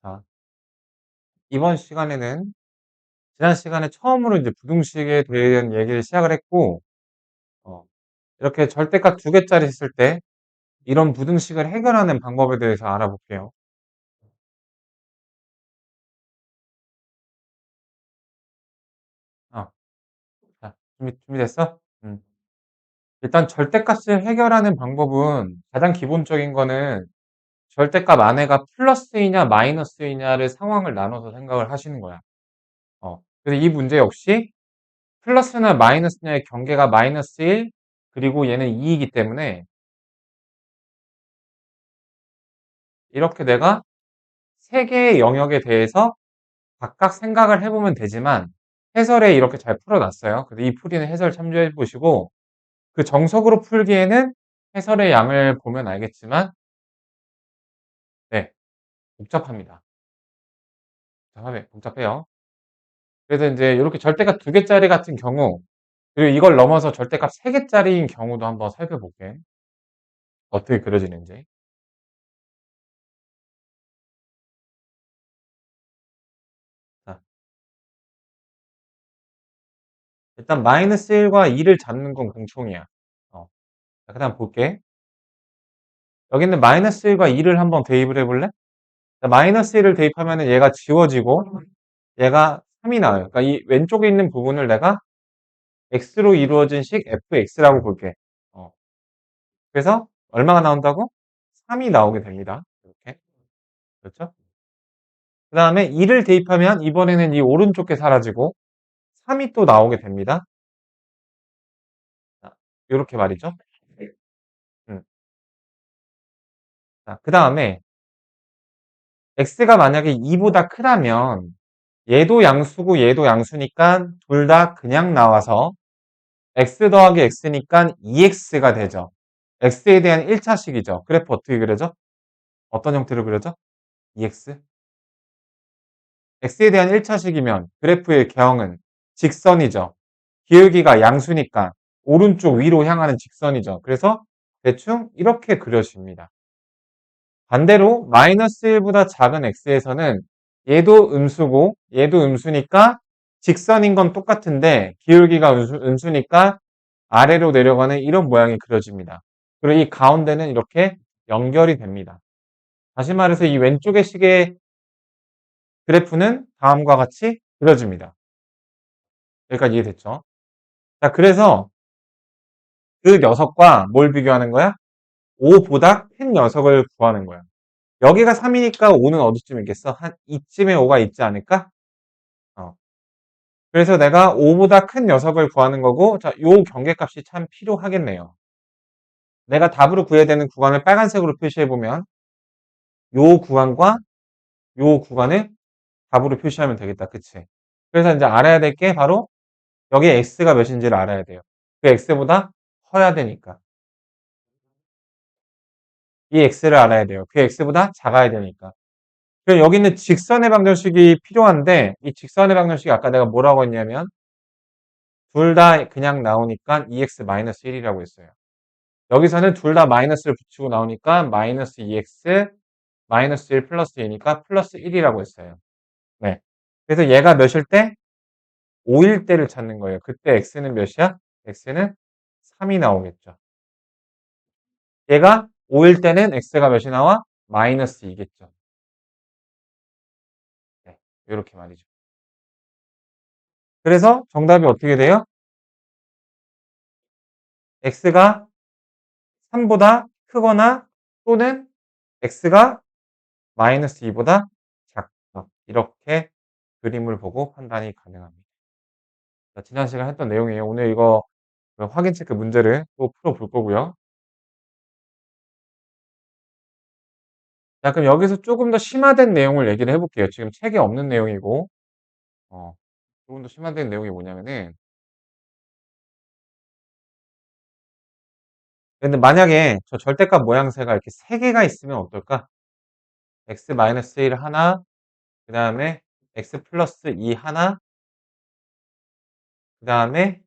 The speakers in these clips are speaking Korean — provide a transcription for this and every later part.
자, 이번 시간에는 지난 시간에 처음으로 이제 부등식에 대한 얘기를 시작을 했고, 어, 이렇게 절대값 두 개짜리 있을 때 이런 부등식을 해결하는 방법에 대해서 알아볼게요. 어, 자, 준비됐어? 일단 절대값을 해결하는 방법은 가장 기본적인 거는 절대값 안에가 플러스이냐 마이너스이냐를 상황을 나눠서 생각을 하시는 거야. 그래서 이 문제 역시 플러스나 마이너스냐의 경계가 마이너스 1, 그리고 얘는 2이기 때문에 이렇게 내가 세 개의 영역에 대해서 각각 생각을 해보면 되지만 해설에 이렇게 잘 풀어놨어요. 그래서 이 풀이는 해설 참조해 보시고 그 정석으로 풀기에는 해설의 양을 보면 알겠지만 네, 복잡합니다. 복잡해요. 그래서 이제 이렇게 절대값 두 개짜리 같은 경우 그리고 이걸 넘어서 절대값 세 개짜리인 경우도 한번 살펴볼게. 어떻게 그려지는지. 자, 일단 마이너스 1과 2를 잡는 건 공통이야. 자, 그 다음 볼게. 여기 있는 마이너스 1과 2를 한번 대입을 해볼래? 자, 마이너스 1을 대입하면 얘가 지워지고 얘가 3이 나와요. 그러니까 이 왼쪽에 있는 부분을 내가 x로 이루어진 식 fx라고 볼게. 어, 그래서 얼마가 나온다고? 3이 나오게 됩니다. 이렇게. 그렇죠? 그 다음에 2를 대입하면 이번에는 이 오른쪽 게 사라지고 3이 또 나오게 됩니다. 자, 이렇게 말이죠. 음. 자, 그 다음에 x가 만약에 2보다 크다면 얘도 양수고 얘도 양수니까 둘 다 그냥 나와서 x 더하기 x니까 2x가 되죠. x에 대한 1차식이죠. 그래프 어떻게 그려져? 어떤 형태로 그려져? 2x? x에 대한 1차식이면 그래프의 개형은 직선이죠. 기울기가 양수니까 오른쪽 위로 향하는 직선이죠. 그래서 대충 이렇게 그려집니다. 반대로 마이너스 1보다 작은 x에서는 얘도 음수고 얘도 음수니까 직선인 건 똑같은데 기울기가 음수니까 아래로 내려가는 이런 모양이 그려집니다. 그리고 이 가운데는 이렇게 연결이 됩니다. 다시 말해서 이 왼쪽의 식의 그래프는 다음과 같이 그려집니다. 여기까지 이해됐죠? 자, 그래서 그 녀석과 뭘 비교하는 거야? 5보다 큰 녀석을 구하는 거야. 여기가 3이니까 5는 어디쯤 있겠어? 한 이쯤에 5가 있지 않을까? 어. 그래서 내가 5보다 큰 녀석을 구하는 거고, 자, 요 경계값이 참 필요하겠네요. 내가 답으로 구해야 되는 구간을 빨간색으로 표시해보면, 요 구간과 요 구간을 답으로 표시하면 되겠다. 그치? 그래서 이제 알아야 될 게 바로 여기 x가 몇인지를 알아야 돼요. 그 x보다 커야 되니까. 이 x를 알아야 돼요. 그 x보다 작아야 되니까. 그럼 여기는 직선의 방정식이 필요한데 이 직선의 방정식이 아까 내가 뭐라고 했냐면 둘 다 그냥 나오니까 2x-1이라고 했어요. 여기서는 둘 다 마이너스를 붙이고 나오니까 마이너스 2x 마이너스 1 플러스 2니까 플러스 1이라고 했어요. 네. 그래서 얘가 몇일 때? 5일 때를 찾는 거예요. 그때 x는 몇이야? x는 3이 나오겠죠. 얘가 5일 때는 x가 몇이 나와? 마이너스 2겠죠. 네. 이렇게 말이죠. 그래서 정답이 어떻게 돼요? x가 3보다 크거나 또는 x가 마이너스 2보다 작다. 이렇게 그림을 보고 판단이 가능합니다. 자, 지난 시간 했던 내용이에요. 오늘 이거 확인 체크 문제를 또 풀어볼 거고요. 자, 그럼 여기서 조금 더 심화된 내용을 얘기를 해볼게요. 지금 책에 없는 내용이고, 어, 조금 더 심화된 내용이 뭐냐면은, 근데 만약에 저 절대값 모양새가 이렇게 세 개가 있으면 어떨까? x-1 하나, 그 다음에 x 플러스 2 하나, 그 다음에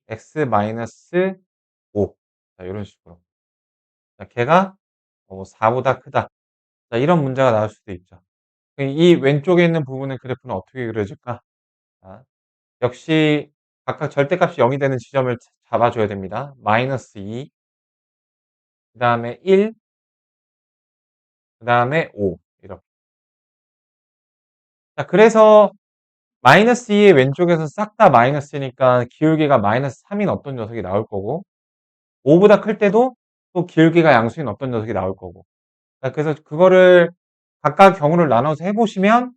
x-5. 자, 이런 식으로. 자, 걔가 4보다 크다. 자, 이런 문제가 나올 수도 있죠. 이 왼쪽에 있는 부분의 그래프는 어떻게 그려질까? 자, 역시 각각 절대값이 0이 되는 지점을 잡아줘야 됩니다. 마이너스 2, 그 다음에 1, 그 다음에 5 이렇게. 자, 그래서 마이너스 2의 왼쪽에서 싹 다 마이너스니까 기울기가 마이너스 3인 어떤 녀석이 나올 거고 5보다 클 때도 또 기울기가 양수인 어떤 녀석이 나올 거고. 자, 그래서 그거를 각각 경우를 나눠서 해보시면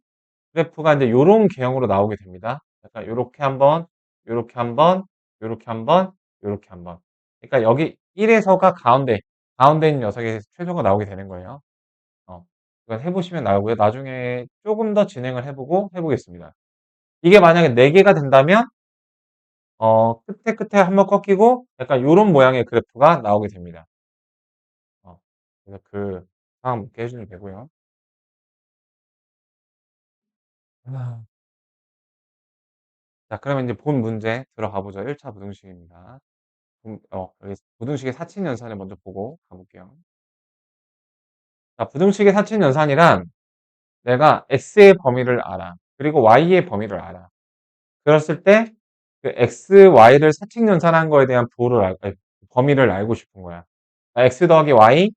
그래프가 이제 요런 개형으로 나오게 됩니다. 약간 요렇게 한번, 요렇게 한번, 요렇게 한번, 요렇게 한번. 그러니까 여기 1에서가 가운데 있는 녀석의 최소가 나오게 되는 거예요. 이건 해보시면 나오고요. 나중에 조금 더 진행을 해보고 해보겠습니다. 이게 만약에 4개가 된다면, 끝에 한번 꺾이고 약간 요런 모양의 그래프가 나오게 됩니다. 그래서 그 상황 묻게 해주면 되고요. 아. 자, 그러면 이제 본 문제 들어가 보죠. 1차 부등식입니다. 여기 부등식의 사칙연산을 먼저 보고 가볼게요. 자, 부등식의 사칙연산이란 내가 x의 범위를 알아. 그리고 y의 범위를 알아. 그랬을 때 그 x, y를 사칙연산한 거에 대한 범위를 알고 싶은 거야. x 더하기 y,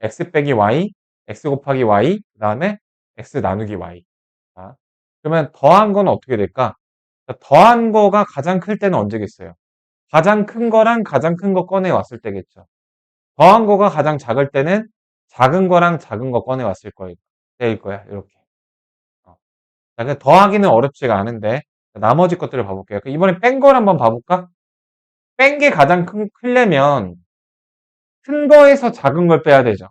x 빼기 y, x 곱하기 y, 그 다음에 x 나누기 y. 자, 그러면 더한 건 어떻게 될까? 더한 거가 가장 클 때는 언제겠어요? 가장 큰 거랑 가장 큰 거 꺼내 왔을 때겠죠. 더한 거가 가장 작을 때는 작은 거랑 작은 거 꺼내 왔을 거일 때일 거야. 이렇게. 어. 자, 그 더하기는 어렵지가 않은데 나머지 것들을 봐볼게요. 이번에 뺀 걸 한번 봐볼까? 뺀 게 가장 크려면 큰 거에서 작은 걸 빼야 되죠.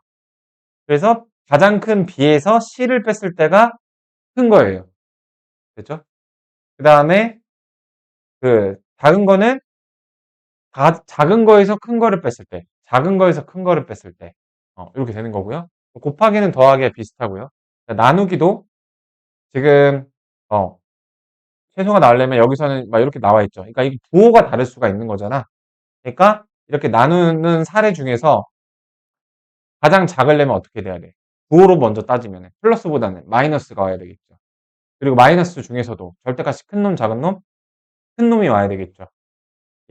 그래서 가장 큰 B에서 C를 뺐을 때가 큰 거예요. 그렇죠? 그 다음에 그 작은 거는 작은 거에서 큰 거를 뺐을 때, 작은 거에서 큰 거를 뺐을 때, 이렇게 되는 거고요. 곱하기는 더하기에 비슷하고요. 나누기도 지금, 어, 최소가 나오려면 여기서는 막 이렇게 나와 있죠. 그러니까 이게 부호가 다를 수가 있는 거잖아. 그러니까 이렇게 나누는 사례 중에서 가장 작으려면 어떻게 돼야 돼? 부호로 먼저 따지면 플러스보다는 마이너스가 와야 되겠죠. 그리고 마이너스 중에서도 절대값이 큰 놈, 작은 놈, 큰 놈이 와야 되겠죠.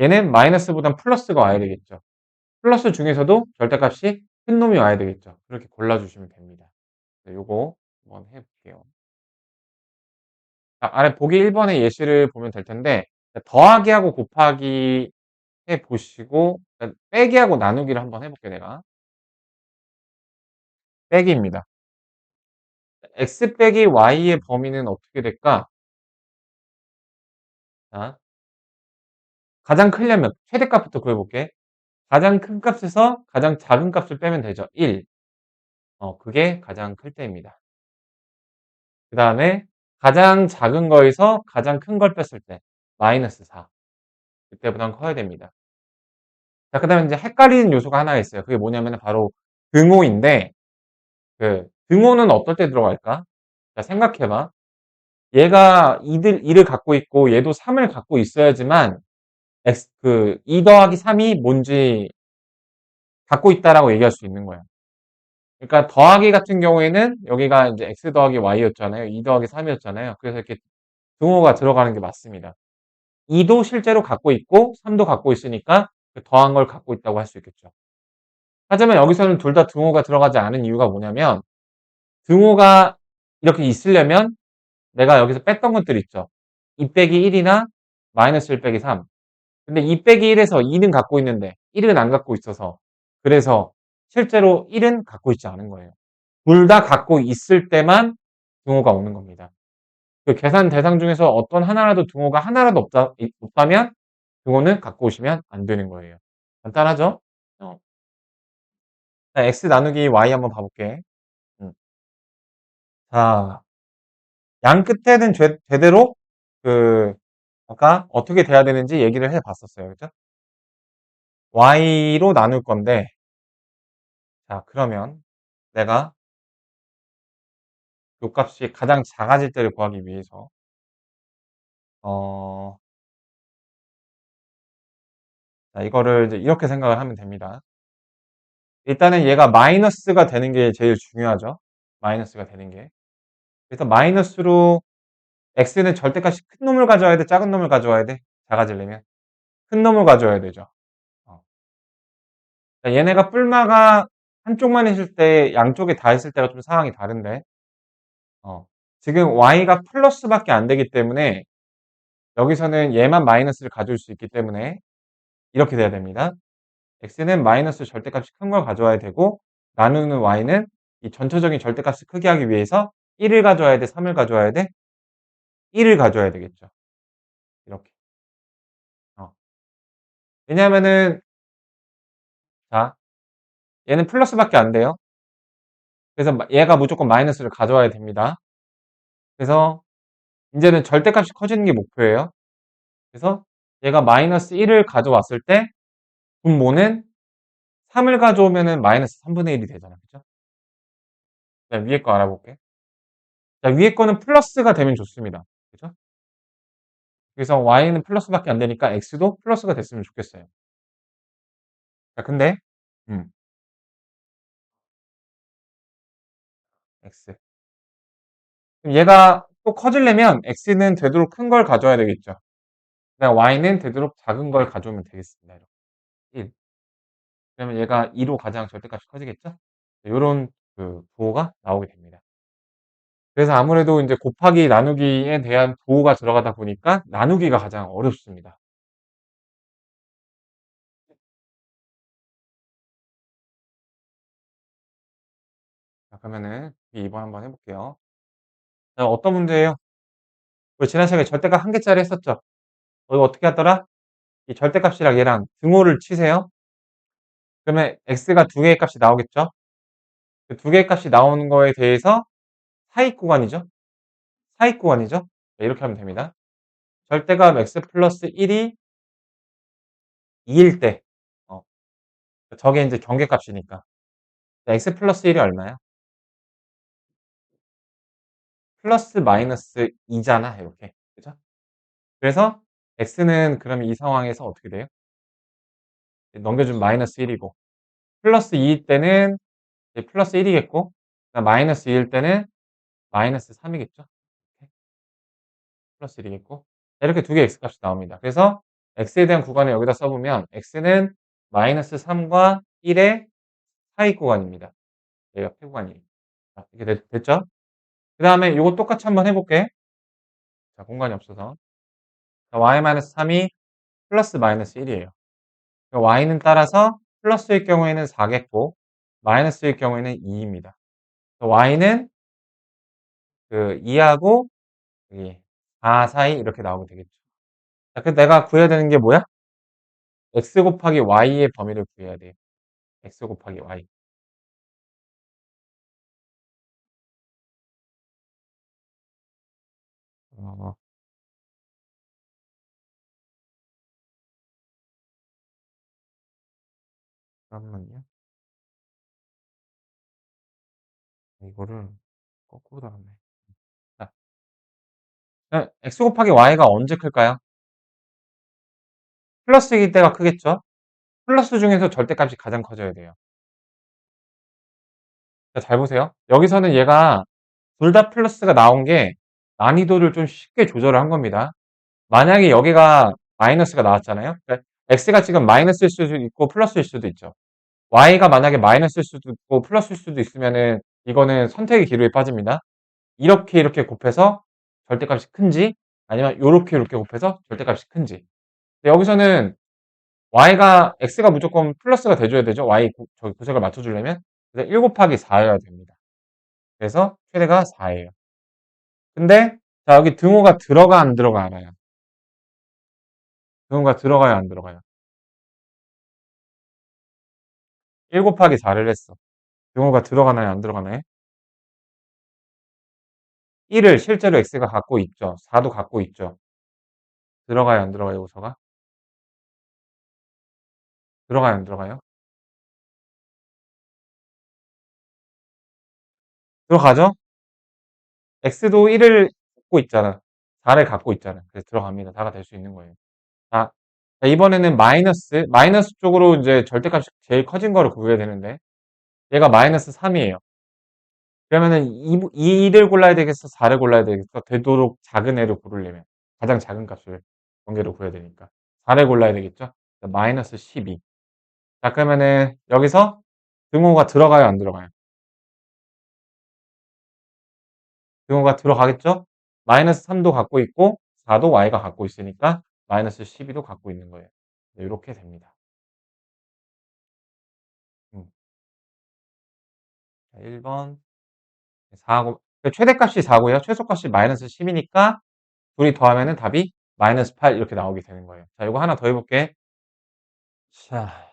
얘는 마이너스보단 플러스가 와야 되겠죠. 플러스 중에서도 절대값이 큰 놈이 와야 되겠죠. 그렇게 골라주시면 됩니다. 요거 한번 해볼게요. 자, 아래 보기 1번의 예시를 보면 될 텐데 더하기하고 곱하기 해보시고 빼기하고 나누기를 한번 해볼게요. 내가 빼기입니다. x 빼기 y의 범위는 어떻게 될까? 자, 가장 크려면 최대값부터 구해볼게. 가장 큰 값에서 가장 작은 값을 빼면 되죠. 1. 그게 가장 클 때입니다. 그 다음에 가장 작은 거에서 가장 큰 걸 뺐을 때 마이너스 4. 그때보단 커야 됩니다. 자, 그 다음에 이제 헷갈리는 요소가 하나 있어요. 그게 뭐냐면 바로 등호인데 그 등호는 어떨 때 들어갈까? 자, 생각해봐. 얘가 2를 갖고 있고 얘도 3을 갖고 있어야지만 2 더하기 3이 뭔지 갖고 있다라고 얘기할 수 있는 거야. 그러니까 더하기 같은 경우에는 여기가 이제 x 더하기 y였잖아요. 2 더하기 3이었잖아요. 그래서 이렇게 등호가 들어가는 게 맞습니다. 2도 실제로 갖고 있고 3도 갖고 있으니까 그 더한 걸 갖고 있다고 할 수 있겠죠. 하지만 여기서는 둘 다 등호가 들어가지 않은 이유가 뭐냐면 등호가 이렇게 있으려면 내가 여기서 뺐던 것들 있죠. 2 빼기 1이나 마이너스 1 빼기 3. 근데 2 빼기 1에서 2는 갖고 있는데 1은 안 갖고 있어서 그래서 실제로 1은 갖고 있지 않은 거예요. 둘 다 갖고 있을 때만 등호가 오는 겁니다. 그 계산 대상 중에서 어떤 하나라도 등호가 하나라도 없다면 등호는 갖고 오시면 안 되는 거예요. 간단하죠? 자, x 나누기 y 한번 봐볼게. 음. 자, 양 끝에는 제대로 그 아까 어떻게 돼야 되는지 얘기를 해봤었어요. 그죠? y로 나눌 건데 자, 그러면 내가 요 값이 가장 작아질 때를 구하기 위해서 어, 자, 이거를 이제 이렇게 생각을 하면 됩니다. 일단은 얘가 마이너스가 되는 게 제일 중요하죠. 마이너스가 되는 게. 그래서 마이너스로 x는 절대값이 큰 놈을 가져와야 돼? 작은 놈을 가져와야 돼? 작아지려면? 큰 놈을 가져와야 되죠. 어. 그러니까 얘네가 뿔마가 한쪽만 있을 때 양쪽에 다 있을 때가 좀 상황이 다른데 어. 지금 y가 플러스밖에 안 되기 때문에 여기서는 얘만 마이너스를 가져올 수 있기 때문에 이렇게 돼야 됩니다. x는 마이너스 절대값이 큰 걸 가져와야 되고 나누는 y는 이 전체적인 절대값을 크게 하기 위해서 1을 가져와야 돼? 3을 가져와야 돼? 1을 가져와야 되겠죠. 이렇게. 어. 왜냐하면은 자 얘는 플러스밖에 안 돼요. 그래서 얘가 무조건 마이너스를 가져와야 됩니다. 그래서 이제는 절대값이 커지는 게 목표예요. 그래서 얘가 마이너스 1을 가져왔을 때 분모는 3을 가져오면은 마이너스 3분의 1이 되잖아. 그죠? 자, 위에 거 알아볼게. 자, 위에 거는 플러스가 되면 좋습니다. 그죠? 그래서 y는 플러스밖에 안 되니까 x도 플러스가 됐으면 좋겠어요. 자, 근데 음, x. 그럼 얘가 또 커지려면 x는 되도록 큰 걸 가져야 되겠죠. 그다음 y는 되도록 작은 걸 가져오면 되겠습니다. 이렇게. 1. 그러면 얘가 2로 가장 절대값이 커지겠죠? 요런 그 부호가 나오게 됩니다. 그래서 아무래도 이제 곱하기 나누기에 대한 부호가 들어가다 보니까 나누기가 가장 어렵습니다. 자, 그러면은 2번 한번 해볼게요. 자, 어떤 문제예요? 우리 지난 시간에 절대값 한 개짜리 했었죠? 이거 어떻게 하더라? 이 절대값이랑 얘랑 등호를 치세요. 그러면 x가 두 개의 값이 나오겠죠? 그 두 개의 값이 나오는 거에 대해서 사익 구간이죠? 사익 구간이죠? 네, 이렇게 하면 됩니다. 절대값 x 플러스 1이 2일 때, 어, 저게 이제 경계값이니까. x 플러스 1이 얼마야? 플러스 마이너스 2잖아, 이렇게. 그죠? 그래서 x는 그러면 이 상황에서 어떻게 돼요? 넘겨주면 마이너스 1이고, 플러스 2일 때는 이제 플러스 1이겠고, 마이너스 2일 때는 마이너스 3이겠죠? 플러스 1이겠고, 이렇게 두 개의 x값이 나옵니다. 그래서 x에 대한 구간을 여기다 써보면 x는 마이너스 3과 1의 사이 구간입니다. 얘가 폐구간이에요. 자, 이렇게 됐죠? 그 다음에 이거 똑같이 한번 해볼게. 자, 공간이 없어서. 자, y-3이 플러스 마이너스 1이에요. y는 따라서 플러스일 경우에는 4겠고, 마이너스일 경우에는 2입니다. y는 그 2하고 여기 4 사이 이렇게 나오면 되겠죠. 자, 그래서 내가 구해야 되는 게 뭐야? x 곱하기 y의 범위를 구해야 돼요. x 곱하기 y. 어, 잠깐만요. 이거를 거꾸로 달았네. 자, x 곱하기 y가 언제 클까요? 플러스일 때가 크겠죠? 플러스 중에서 절대값이 가장 커져야 돼요. 자, 잘 보세요. 여기서는 얘가 둘 다 플러스가 나온 게 난이도를 좀 쉽게 조절을 한 겁니다. 만약에 여기가 마이너스가 나왔잖아요. 그러니까 x가 지금 마이너스일 수도 있고 플러스일 수도 있죠. y가 만약에 마이너스일 수도 있고 플러스일 수도 있으면은 이거는 선택의 기로에 빠집니다. 이렇게 곱해서 절대값이 큰지 아니면 이렇게 곱해서 절대값이 큰지. 근데 여기서는 x가 무조건 플러스가 돼줘야 되죠. 저기 구색을 맞춰주려면. 그래서 1 곱하기 4여야 됩니다. 그래서 최대가 4예요. 근데 자 여기 등호가 들어가 안 들어가 알아요. 등호가 들어가요 안 들어가요? 1 곱하기 4를 했어. 등호가 들어가나요 안 들어가나요? 1을 실제로 x가 갖고 있죠. 4도 갖고 있죠. 들어가요 안 들어가요 요소가? 들어가요 안 들어가요? 들어가죠? x도 1을 갖고 있잖아. 4를 갖고 있잖아. 그래서 들어갑니다. 4가 될 수 있는 거예요. 자, 이번에는 마이너스 쪽으로 이제 절대값이 제일 커진 거를 구해야 되는데 얘가 마이너스 3이에요. 그러면은 2를 골라야 되겠어? 4를 골라야 되겠어? 되도록 작은 애를 고르려면. 가장 작은 값을 경계로 구해야 되니까. 4를 골라야 되겠죠? 마이너스 12. 자, 그러면은 여기서 등호가 들어가요? 안 들어가요? 등호가 들어가겠죠? 마이너스 3도 갖고 있고 4도 y가 갖고 있으니까 마이너스 12도 갖고 있는 거예요. 네, 이렇게 됩니다. 1번 4고 최대값이 4고요. 최소값이 마이너스 10이니까 둘이 더하면은 답이 마이너스 8 이렇게 나오게 되는 거예요. 자, 이거 하나 더 해볼게. 자,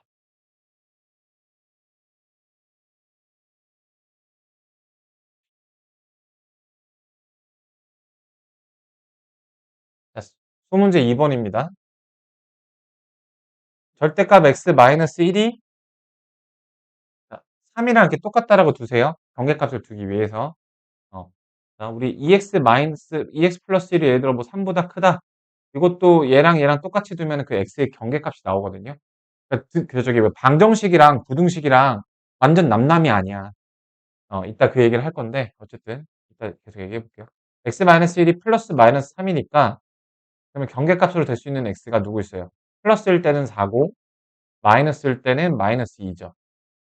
소문제 2번입니다. 절대값 x 마이너스 1이 3이랑 이렇게 똑같다라고 두세요. 경계값을 두기 위해서. 자, 우리 EX 플러스 1이 예를 들어 뭐 3보다 크다. 이것도 얘랑 얘랑 똑같이 두면 그 x의 경계값이 나오거든요. 그래서 저기 왜 방정식이랑 부등식이랑 완전 남남이 아니야. 이따 그 얘기를 할 건데, 어쨌든, 이따 계속 얘기해 볼게요. x-1이 플러스 마이너스 3이니까, 그러면 경계값으로 될 수 있는 x가 누구 있어요? 플러스일 때는 4고, 마이너스일 때는 마이너스 2죠.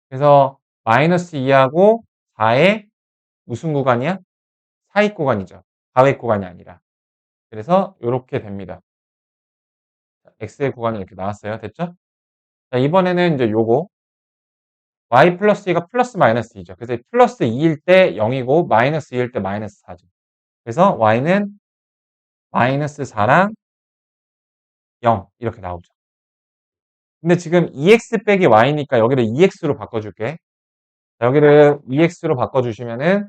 그래서 마이너스 2하고 4의 무슨 구간이야? 사익 구간이죠. 가획 구간이 아니라. 그래서 이렇게 됩니다. x의 구간이 이렇게 나왔어요. 됐죠? 자, 이번에는 이제 요거 y 플러스 2가 플러스 마이너스 2죠. 그래서 플러스 2일 때 0이고 마이너스 2일 때 마이너스 4죠. 그래서 y는 마이너스 4랑 0 이렇게 나오죠. 근데 지금 2x 빼기 y니까 여기를 2x로 바꿔줄게. 여기를 2x로 바꿔주시면은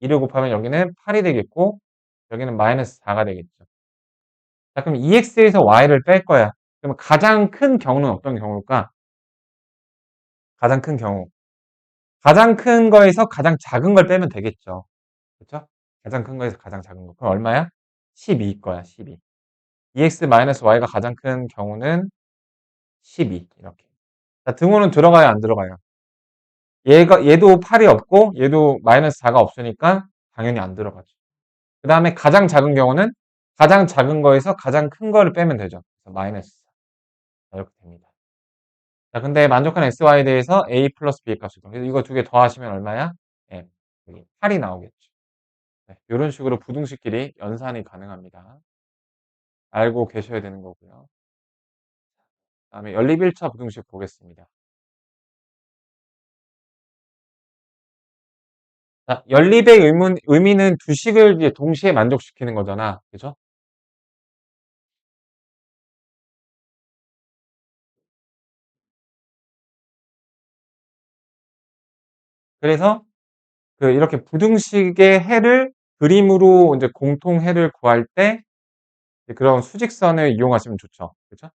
2를 곱하면 여기는 8이 되겠고 여기는 마이너스 4가 되겠죠. 자, 그럼 2x에서 y를 뺄 거야. 그러면 가장 큰 경우는 어떤 경우일까? 가장 큰 경우. 가장 큰 거에서 가장 작은 걸 빼면 되겠죠. 그렇죠? 가장 큰 거에서 가장 작은 거. 그럼 얼마야? 12 거야, 12. 2x-y가 가장 큰 경우는 12. 이렇게. 자, 등호는 들어가요, 안 들어가요? 얘도 8이 없고, 얘도 마이너스 4가 없으니까 당연히 안 들어가죠. 그 다음에 가장 작은 경우는 가장 작은 거에서 가장 큰 거를 빼면 되죠. 그래서 마이너스 4. 이렇게 됩니다. 자, 근데 만족한 xy에 대해서 a 플러스 b의 값을 그래서 이거 두 개 더하시면 얼마야? 예, 여기 8이 나오겠죠. 네, 이런 식으로 부등식끼리 연산이 가능합니다. 알고 계셔야 되는 거고요. 다음에 연립 1차 부등식 보겠습니다. 자, 연립의 의미는 두 식을 이제 동시에 만족시키는 거잖아. 그죠? 그래서 이렇게 부등식의 해를 그림으로 이제 공통해를 구할 때 그런 수직선을 이용하시면 좋죠. 그죠?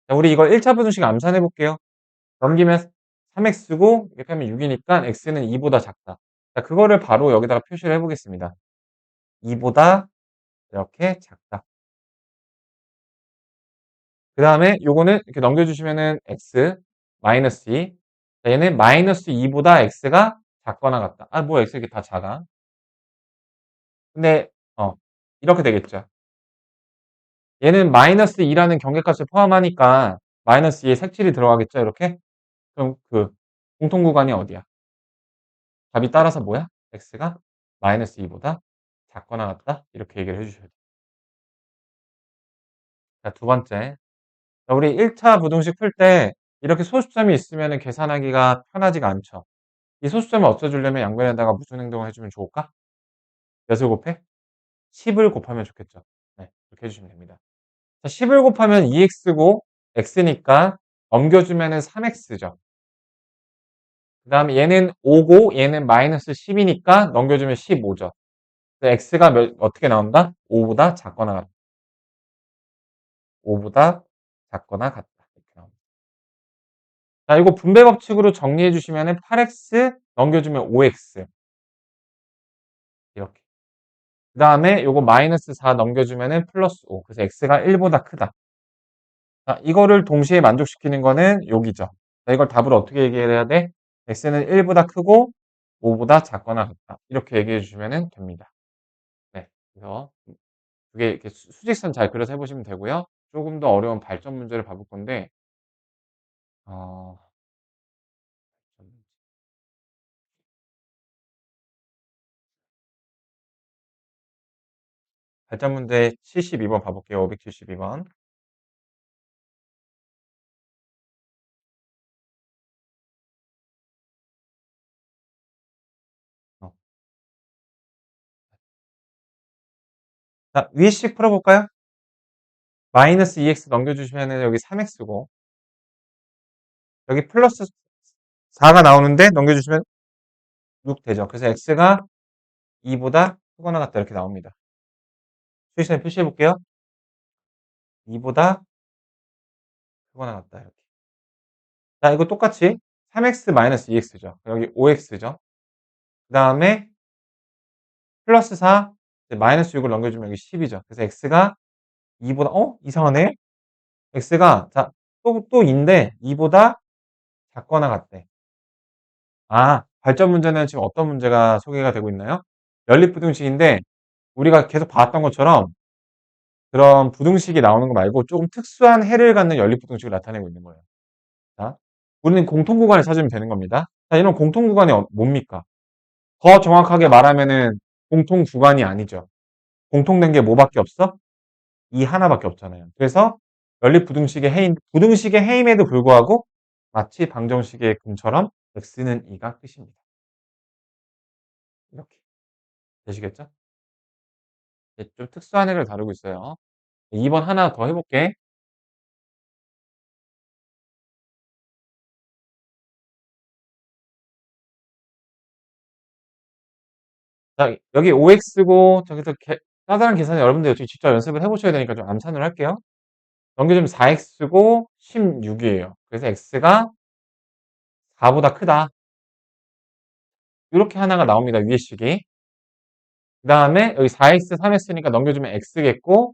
자, 우리 이거 1차 부등식 암산해 볼게요. 넘기면 3x고 이렇게 하면 6이니까 x는 2보다 작다. 자, 그거를 바로 여기다가 표시를 해 보겠습니다. 2보다 이렇게 작다. 그 다음에 요거는 이렇게 넘겨주시면은 x 마이너스 2. 자, 얘는 마이너스 2보다 x가 작거나 같다. 아, 뭐 x 이렇게 다 작아. 근데 이렇게 되겠죠. 얘는 마이너스 2라는 경계값을 포함하니까 마이너스 2에 색칠이 들어가겠죠. 이렇게. 그럼 공통 구간이 어디야? 답이 따라서 뭐야? x가 마이너스 2보다 작거나 같다. 이렇게 얘기를 해주셔야 돼요. 자, 두 번째. 자, 우리 1차 부등식 풀 때 이렇게 소수점이 있으면 계산하기가 편하지가 않죠. 이 소수점을 없애주려면 양변에다가 무슨 행동을 해주면 좋을까? 몇을 곱해? 10을 곱하면 좋겠죠. 네, 이렇게 해주시면 됩니다. 자, 10을 곱하면 2x고 x니까 넘겨주면은 3x죠. 그 다음에 얘는 5고 얘는 마이너스 10이니까 넘겨주면 15죠. x가 어떻게 나온다? 5보다 작거나 같다. 5보다 작거나 같다. 이렇게 나옵니다. 자, 이거 분배 법칙으로 정리해 주시면은 8x 넘겨주면 5x 이렇게. 그 다음에 요거 마이너스 4 넘겨주면은 플러스 5. 그래서 x가 1보다 크다. 자, 이거를 동시에 만족시키는 거는 여기죠. 자, 이걸 답으로 어떻게 얘기해야 돼? x는 1보다 크고 5보다 작거나 같다. 이렇게 얘기해 주시면 됩니다. 네. 그래서 그게 이렇게 수직선 잘 그려서 해보시면 되고요. 조금 더 어려운 발전 문제를 봐볼 건데, 어, 발전 문제 72번 봐볼게요. 572번. 자, 위식 풀어볼까요? 마이너스 2x 넘겨주시면 여기 3x고, 여기 플러스 4가 나오는데 넘겨주시면 6 되죠. 그래서 x가 2보다 크거나 같다 이렇게 나옵니다. 수익선에 표시해볼게요. 2보다 크거나 같다 이렇게. 자, 이거 똑같이 3x 마이너스 2x죠. 여기 5x죠. 그 다음에 플러스 4, 마이너스 6을 넘겨주면 여기 10이죠. 그래서 x가 2보다, 이상하네? x가, 자, 또 2인데 2보다 작거나 같대. 아, 발전 문제는 지금 어떤 문제가 소개가 되고 있나요? 연립부등식인데 우리가 계속 봤던 것처럼 그런 부등식이 나오는 거 말고 조금 특수한 해를 갖는 연립부등식을 나타내고 있는 거예요. 자, 우리는 공통구간을 찾으면 되는 겁니다. 자, 이런 공통구간이 뭡니까? 더 정확하게 말하면은 공통구간이 아니죠. 공통된 게 뭐밖에 없어? 이 하나밖에 없잖아요. 그래서 연립부등식의 해임, 부등식의 해임에도 불구하고 마치 방정식의 근처럼 x는 2가 끝입니다. 이렇게 되시겠죠? 좀 특수한 해를 다루고 있어요. 2번 하나 더 해볼게. 자, 여기 5x고 저기서 짜잘한 계산은 여러분들 어차피 직접 연습을 해보셔야 되니까 좀 암산을 할게요. 넘겨주면 4x고 16이에요. 그래서 x가 4보다 크다. 이렇게 하나가 나옵니다. 위의 식이. 그 다음에 여기 4x 3x니까 넘겨주면 x겠고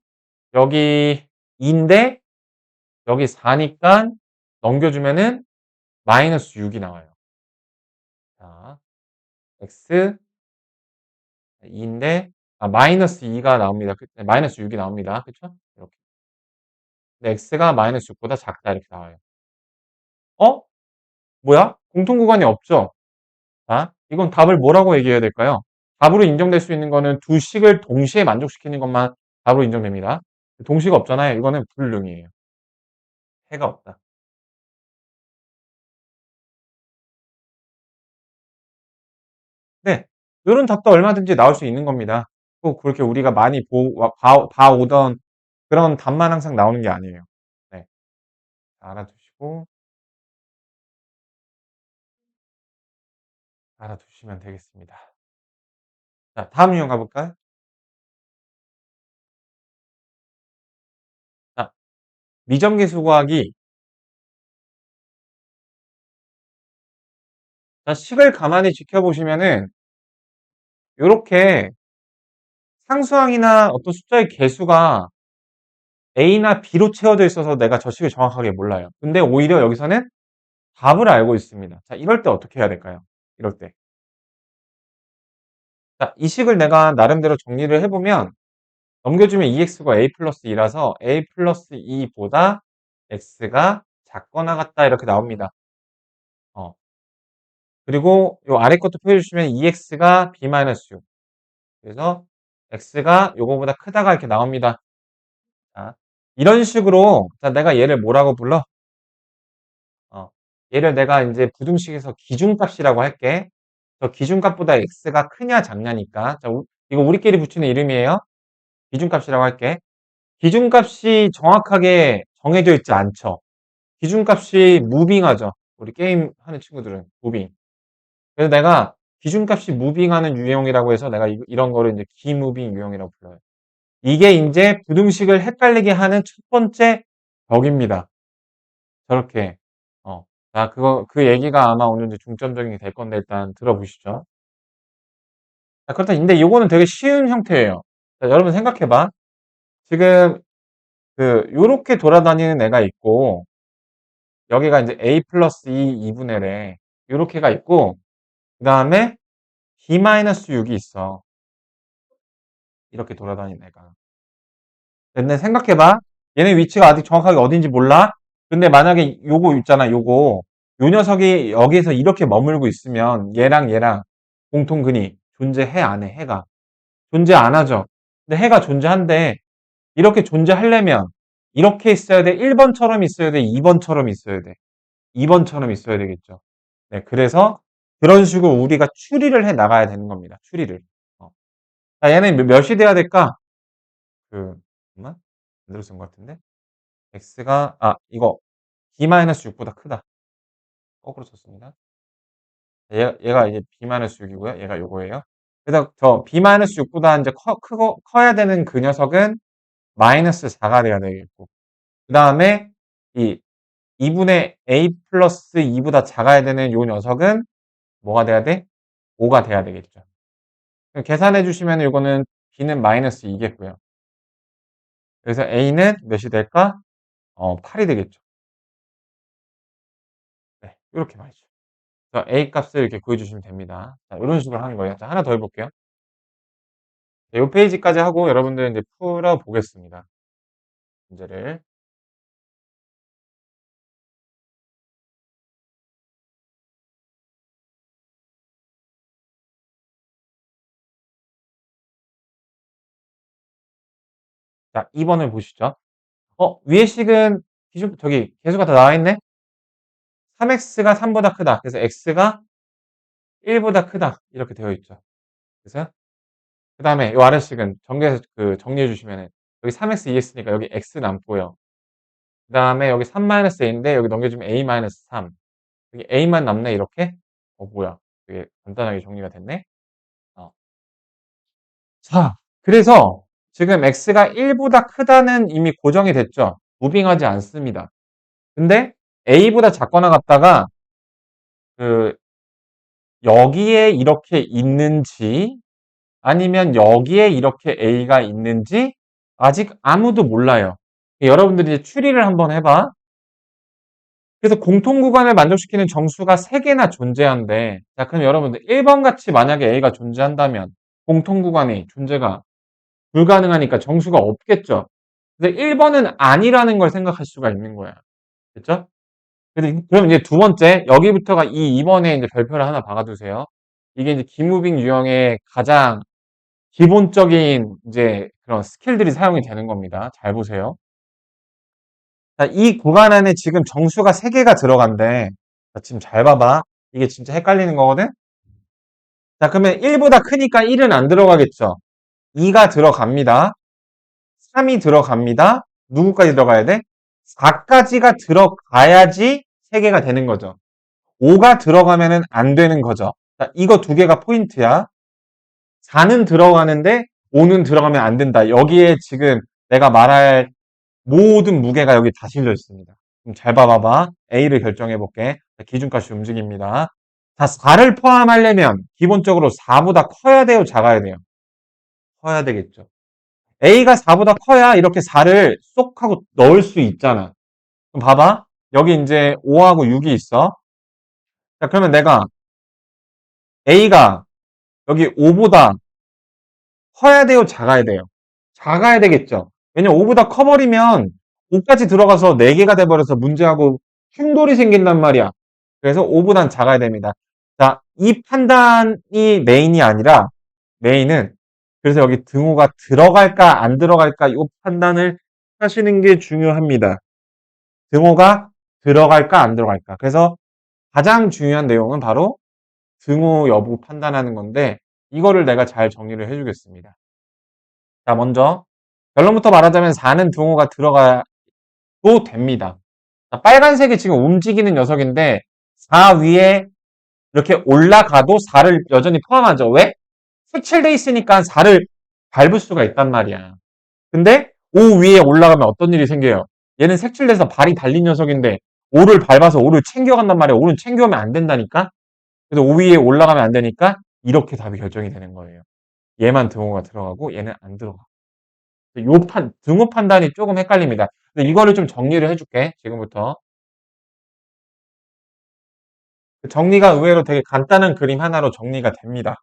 여기 2인데 여기 4니까 넘겨주면은 마이너스 6이 나와요. 자, x 2인데 마이너스 2가 나옵니다. 마이너스 6이 나옵니다. 그쵸? 이렇게. 근데 x가 마이너스 6보다 작다 이렇게 나와요. 어? 뭐야? 공통구간이 없죠? 자, 이건 답을 뭐라고 얘기해야 될까요? 답으로 인정될 수 있는 거는 두 식을 동시에 만족시키는 것만 답으로 인정됩니다. 동시가 없잖아요. 이거는 불능이에요. 해가 없다. 네. 이런 답도 얼마든지 나올 수 있는 겁니다. 꼭 그렇게 우리가 많이 봐오던 그런 답만 항상 나오는 게 아니에요. 네. 알아두시고, 알아두시면 되겠습니다. 자, 다음 유형 가볼까요? 자, 미정계수 구하기. 자, 식을 가만히 지켜보시면은, 이렇게 상수항이나 어떤 숫자의 개수가 A나 B로 채워져 있어서 내가 저 식을 정확하게 몰라요. 근데 오히려 여기서는 답을 알고 있습니다. 자, 이럴 때 어떻게 해야 될까요? 이럴 때. 자, 이 식을 내가 나름대로 정리를 해보면 넘겨주면 2x가 a 플러스 2라서 a 플러스 2보다 x가 작거나 같다 이렇게 나옵니다. 그리고 요 아래 것도 표해주시면 2x가 b 마이너스 6. 그래서 x가 요거보다 크다가 이렇게 나옵니다. 자, 이런 식으로 자, 내가 얘를 뭐라고 불러? 얘를 내가 이제 부등식에서 기준값이라고 할게. 저 기준값보다 x가 크냐 작냐니까. 자, 이거 우리끼리 붙이는 이름이에요. 기준값이라고 할게. 기준값이 정확하게 정해져 있지 않죠. 기준값이 무빙하죠. 우리 게임 하는 친구들은 무빙. 그래서 내가 기준값이 무빙하는 유형이라고 해서 내가 이런 거를 이제 기무빙 유형이라고 불러요. 이게 이제 부등식을 헷갈리게 하는 첫 번째 벽입니다. 저렇게. 자, 그 얘기가 아마 오늘 이제 중점적인 게 될 건데 일단 들어보시죠. 자, 그렇다. 근데 이거는 되게 쉬운 형태예요. 자, 여러분 생각해봐. 지금 요렇게 돌아다니는 애가 있고, 여기가 이제 a 플러스 2, 2분의 래. 요렇게가 있고, 그 다음에 B-6이 있어. 이렇게 돌아다니는 애가. 근데 생각해봐. 얘네 위치가 아직 정확하게 어딘지 몰라? 근데 만약에 요거 있잖아, 요거. 요 녀석이 여기에서 이렇게 머물고 있으면 얘랑 공통근이 존재해, 안 해, 해가? 존재 안 하죠. 근데 해가 존재한데, 이렇게 존재하려면 이렇게 있어야 돼? 1번처럼 있어야 돼? 2번처럼 있어야 돼? 2번처럼 있어야 되겠죠. 네, 그래서 그런 식으로 우리가 추리를 해 나가야 되는 겁니다. 추리를. 어. 자, 얘는 몇이 돼야 될까? 잠깐만. 반대로 쓴 것 같은데? x가, 이거, b-6보다 크다. 거꾸로 썼습니다. 얘가 이제 b-6이고요. 얘가 요거예요. 그래서 저 b-6보다 이제 커야 되는 그 녀석은 마이너스 4가 돼야 되겠고. 그 다음에 이 2분의 a 플러스 2보다 작아야 되는 요 녀석은 뭐가 돼야 돼? 5가 돼야 되겠죠. 계산해 주시면 이거는 b는 마이너스 2겠고요. 그래서 a는 몇이 될까? 8이 되겠죠. 네, 이렇게 말이죠. A 값을 이렇게 구해주시면 됩니다. 자, 이런 식으로 하는 거예요. 자, 하나 더 해볼게요. 이 페이지까지 하고 여러분들 이제 풀어보겠습니다. 문제를. 자, 2번을 보시죠. 위에 식은 계수가 다 나와 있네? 3x가 3보다 크다. 그래서 x가 1보다 크다. 이렇게 되어 있죠. 그래서, 그 다음에 이 아래식은 정리해 주시면은, 여기 3x 2x니까 여기 x 남고요. 그 다음에 여기 3-a인데, 여기 넘겨주면 a-3. 여기 a만 남네, 이렇게? 뭐야. 되게 간단하게 정리가 됐네? 어. 자, 그래서 지금 x가 1보다 크다는 이미 고정이 됐죠. 무빙하지 않습니다. 근데 a보다 작거나 같다가 그 여기에 이렇게 있는지 아니면 여기에 이렇게 a가 있는지 아직 아무도 몰라요. 여러분들이 이제 추리를 한번 해봐. 그래서 공통 구간을 만족시키는 정수가 3개나 존재한대. 자, 그럼 여러분들 1번 같이 만약에 a가 존재한다면 공통 구간이 존재가 불가능하니까 정수가 없겠죠. 근데 1번은 아니라는 걸 생각할 수가 있는 거야. 됐죠? 그럼 이제 두 번째, 여기부터가 이 2번에 이제 별표를 하나 박아두세요. 이게 이제 기무빙 유형의 가장 기본적인 이제 그런 스킬들이 사용이 되는 겁니다. 잘 보세요. 자, 이 구간 안에 지금 정수가 3개가 들어간대. 자, 지금 잘 봐봐. 이게 진짜 헷갈리는 거거든? 자, 그러면 1보다 크니까 1은 안 들어가겠죠? 2가 들어갑니다. 3이 들어갑니다. 누구까지 들어가야 돼? 4까지가 들어가야지 3개가 되는 거죠. 5가 들어가면은 안 되는 거죠. 자, 이거 두 개가 포인트야. 4는 들어가는데 5는 들어가면 안 된다. 여기에 지금 내가 말할 모든 무게가 여기 다 실려 있습니다. 그럼 잘 봐봐봐. A를 결정해 볼게. 기준값이 움직입니다. 자, 4를 포함하려면 기본적으로 4보다 커야 돼요, 작아야 돼요? 커야 되겠죠. A가 4보다 커야 이렇게 4를 쏙 하고 넣을 수 있잖아. 그럼 봐봐. 여기 이제 5하고 6이 있어. 자, 그러면 내가 A가 여기 5보다 커야 돼요, 작아야 돼요? 작아야 되겠죠. 왜냐면 5보다 커버리면 5까지 들어가서 4개가 돼버려서 문제하고 충돌이 생긴단 말이야. 그래서 5보단 작아야 됩니다. 자, 이 판단이 메인이 아니라 메인은 그래서 여기 등호가 들어갈까 안 들어갈까 이 판단을 하시는 게 중요합니다. 등호가 들어갈까 안 들어갈까. 그래서 가장 중요한 내용은 바로 등호 여부 판단하는 건데 이거를 내가 잘 정리를 해주겠습니다. 자, 먼저 결론부터 말하자면 4는 등호가 들어가도 됩니다. 자, 빨간색이 지금 움직이는 녀석인데 4 위에 이렇게 올라가도 4를 여전히 포함하죠. 왜? 색칠돼 있으니까 4를 밟을 수가 있단 말이야. 근데 5 위에 올라가면 어떤 일이 생겨요? 얘는 색칠돼서 발이 달린 녀석인데 5를 밟아서 5를 챙겨간단 말이야. 5는 챙겨오면 안 된다니까? 그래서 5 위에 올라가면 안 되니까 이렇게 답이 결정이 되는 거예요. 얘만 등호가 들어가고 얘는 안 들어가. 등호 판단이 조금 헷갈립니다. 근데 이거를 좀 정리를 해줄게. 지금부터. 정리가 의외로 되게 간단한 그림 하나로 정리가 됩니다.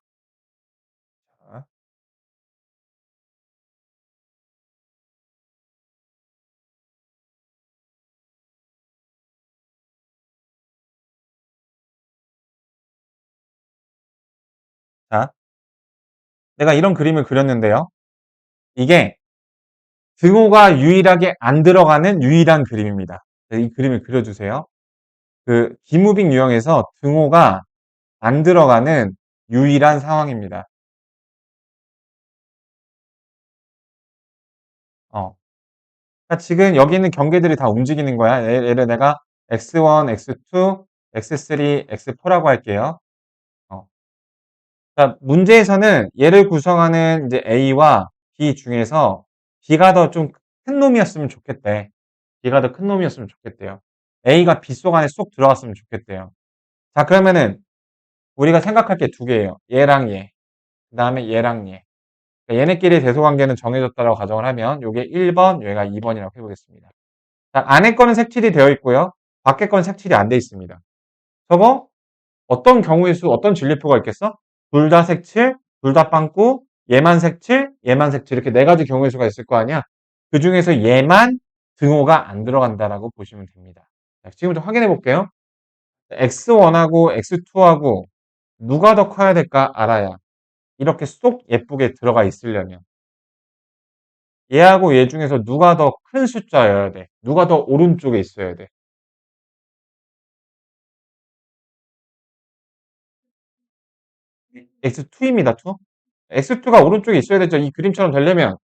내가 이런 그림을 그렸는데요. 이게 등호가 유일하게 안 들어가는 유일한 그림입니다. 이 그림을 그려주세요. 그 기무빙 유형에서 등호가 안 들어가는 유일한 상황입니다. 어. 그러니까 지금 여기 있는 경계들이 다 움직이는 거야. 얘를 내가 x1, x2, x3, x4라고 할게요. 어. 그러니까 문제에서는 얘를 구성하는 이제 A와 B 중에서 B가 더 좀 큰 놈이었으면 좋겠대. B가 더 큰 놈이었으면 좋겠대요. A가 B 속 안에 쏙 들어갔으면 좋겠대요. 자, 그러면은 우리가 생각할 게 두 개예요. 얘랑 얘. 그 다음에 얘랑 얘. 그러니까 얘네끼리 대소관계는 정해졌다고 가정을 하면 요게 1번, 얘가 2번이라고 해보겠습니다. 자, 안에 거는 색칠이 되어 있고요. 밖에 거는 색칠이 안 돼 있습니다. 저거 어떤 경우의 수, 어떤 진리표가 있겠어? 둘 다 색칠, 둘 다 빵꾸, 얘만 색칠, 얘만 색칠 이렇게 네 가지 경우의 수가 있을 거 아니야? 그 중에서 얘만 등호가 안 들어간다라고 보시면 됩니다. 자, 지금 좀 확인해 볼게요. x1하고 x2하고 누가 더 커야 될까 알아야 이렇게 쏙 예쁘게 들어가 있으려면 얘하고 얘 중에서 누가 더 큰 숫자여야 돼. 누가 더 오른쪽에 있어야 돼. x2입니다. 2. x2가 오른쪽에 있어야 되죠. 이 그림처럼 되려면.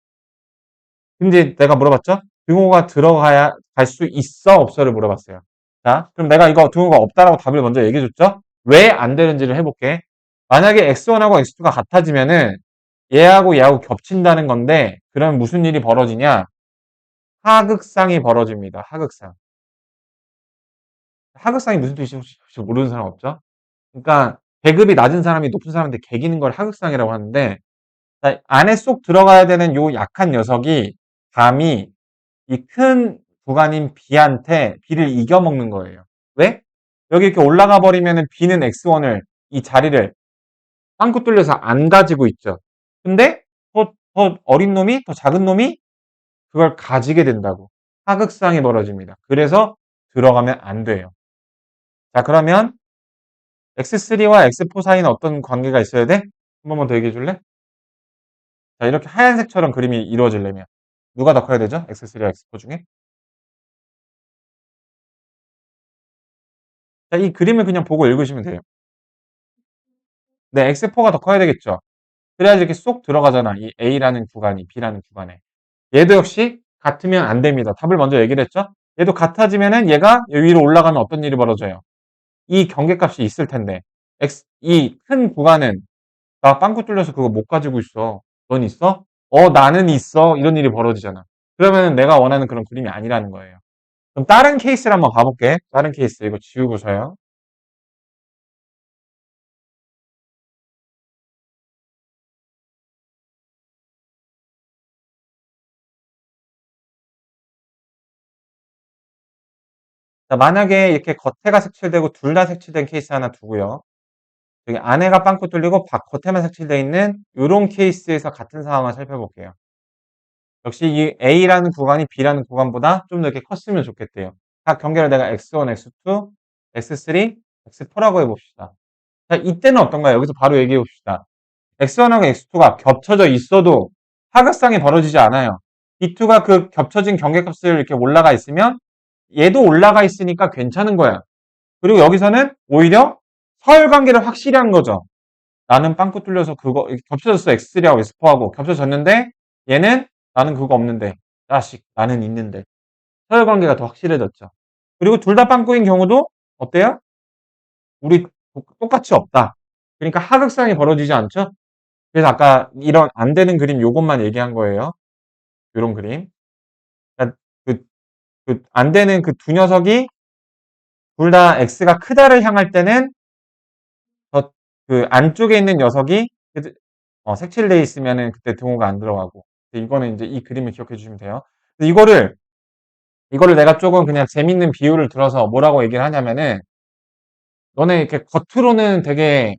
근데 내가 물어봤죠? 등호가 들어가야 갈 수 있어 없어를 물어봤어요. 자, 그럼 내가 이거 등호가 없다라고 답을 먼저 얘기해줬죠? 왜 안 되는지를 해볼게. 만약에 x1하고 x2가 같아지면은 얘하고 얘하고 겹친다는 건데 그럼 무슨 일이 벌어지냐? 하극상이 벌어집니다. 하극상. 하극상이 무슨 뜻인지 혹시 모르는 사람 없죠? 그러니까 계급이 낮은 사람이 높은 사람한테 개기는 걸 하극상이라고 하는데 안에 쏙 들어가야 되는 요 약한 녀석이 감히 이 큰 구간인 B한테 B를 이겨먹는 거예요. 왜? 여기 이렇게 올라가 버리면은 B는 X1을 이 자리를 빵꾸 뚫려서 안 가지고 있죠. 근데 더 어린 놈이 더 작은 놈이 그걸 가지게 된다고. 하극상이 벌어집니다. 그래서 들어가면 안 돼요. 자, 그러면 X3와 X4 사이는 어떤 관계가 있어야 돼? 한 번만 더 얘기해 줄래? 자, 이렇게 하얀색처럼 그림이 이루어지려면 누가 더 커야 되죠? X3와 X4 중에? 자, 이 그림을 그냥 보고 읽으시면 돼요. 네, X4가 더 커야 되겠죠. 그래야지 이렇게 쏙 들어가잖아. 이 A라는 구간이 B라는 구간에. 얘도 역시 같으면 안 됩니다. 답을 먼저 얘기를 했죠. 얘도 같아지면은 얘가 여기 위로 올라가면 어떤 일이 벌어져요? 이 경계값이 있을 텐데 이 큰 구간은 나 빵꾸 뚫려서 그거 못 가지고 있어. 넌 있어? 나는 있어. 이런 일이 벌어지잖아. 그러면은 내가 원하는 그런 그림이 아니라는 거예요. 그럼 다른 케이스를 한번 가볼게. 다른 케이스 이거 지우고서요. 자, 만약에 이렇게 겉에가 색칠되고 둘 다 색칠된 케이스 하나 두고요. 여기 안에가 빵꾸 뚫리고 겉에만 색칠되어 있는 이런 케이스에서 같은 상황을 살펴볼게요. 역시 이 A라는 구간이 B라는 구간보다 좀 더 이렇게 컸으면 좋겠대요. 각 경계를 내가 X1, X2, X3, X4라고 해봅시다. 자, 이때는 어떤가요? 여기서 바로 얘기해 봅시다. X1하고 X2가 겹쳐져 있어도 하극상이 벌어지지 않아요. B2가 그 겹쳐진 경계값을 이렇게 올라가 있으면 얘도 올라가 있으니까 괜찮은 거야. 그리고 여기서는 오히려 서열관계를 확실히 한 거죠. 나는 빵꾸 뚫려서 그거 겹쳐졌어. X3하고 X4하고 겹쳐졌는데 얘는 나는 그거 없는데 자식 나는 있는데 서열관계가 더 확실해졌죠. 그리고 둘 다 빵꾸인 경우도 어때요? 우리 똑같이 없다. 그러니까 하극상이 벌어지지 않죠? 그래서 아까 이런 안 되는 그림 요것만 얘기한 거예요. 요런 그림. 그러니까 안 되는 그 두 녀석이 둘 다 X가 크다를 향할 때는 그 안쪽에 있는 녀석이 색칠돼 있으면은 그때 등호가 안 들어가고. 이거는 이제 이 그림을 기억해 주시면 돼요. 이거를 내가 조금 그냥 재밌는 비유를 들어서 뭐라고 얘기를 하냐면은 너네 이렇게 겉으로는 되게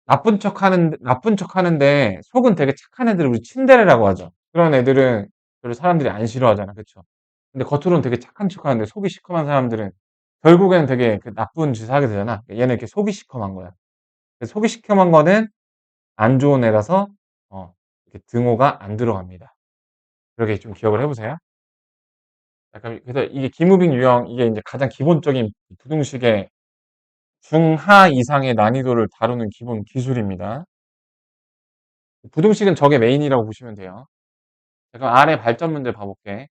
나쁜 척 하는데 속은 되게 착한 애들 우리 츤데레라고 하죠. 그런 애들은 별로 사람들이 안 싫어하잖아. 그쵸? 근데 겉으로는 되게 착한 척 하는데 속이 시커먼 사람들은 결국에는 되게 그 나쁜 짓을 하게 되잖아. 얘는 이렇게 속이 시커먼 거야. 속이 시커먼 거는 안 좋은 애라서 이렇게 등호가 안 들어갑니다. 그렇게 좀 기억을 해보세요. 약간 그래서 이게 기무빙 유형 이게 이제 가장 기본적인 부등식의 중하 이상의 난이도를 다루는 기본 기술입니다. 부등식은 저게 메인이라고 보시면 돼요. 그럼 아래 발전 문제 봐볼게.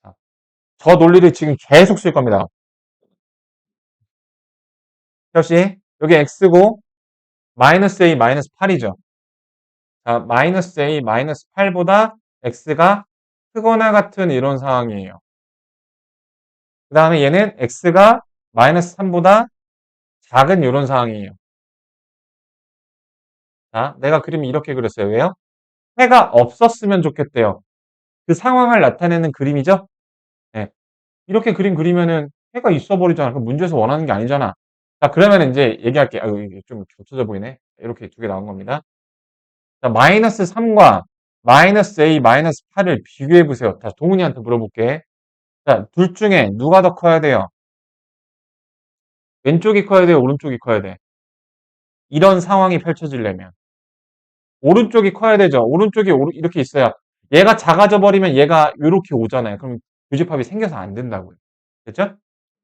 자, 저 논리를 지금 계속 쓸 겁니다. 역시 여기 x고 마이너스 a 마이너스 8이죠. 자, 마이너스 a 마이너스 8보다 x가 크거나 같은 이런 상황이에요. 그 다음에 얘는 x가 마이너스 3보다 작은 이런 상황이에요. 자, 내가 그림을 이렇게 그렸어요. 왜요? 해가 없었으면 좋겠대요. 그 상황을 나타내는 그림이죠? 네. 이렇게 그림 그리면은 해가 있어 버리잖아. 그럼 문제에서 원하는 게 아니잖아. 자, 그러면 이제 얘기할게요. 아유, 이게 좀 겹쳐져 보이네. 이렇게 두 개 나온 겁니다. 자, 마이너스 3과 마이너스 a 마이너스 8을 비교해 보세요. 다시 동훈이한테 물어볼게. 자, 둘 중에 누가 더 커야 돼요? 왼쪽이 커야 돼요? 오른쪽이 커야 돼? 이런 상황이 펼쳐지려면. 오른쪽이 커야 되죠. 오른쪽이 이렇게 있어야 얘가 작아져 버리면 얘가 이렇게 오잖아요. 그럼 교집합이 생겨서 안 된다고요. 됐죠?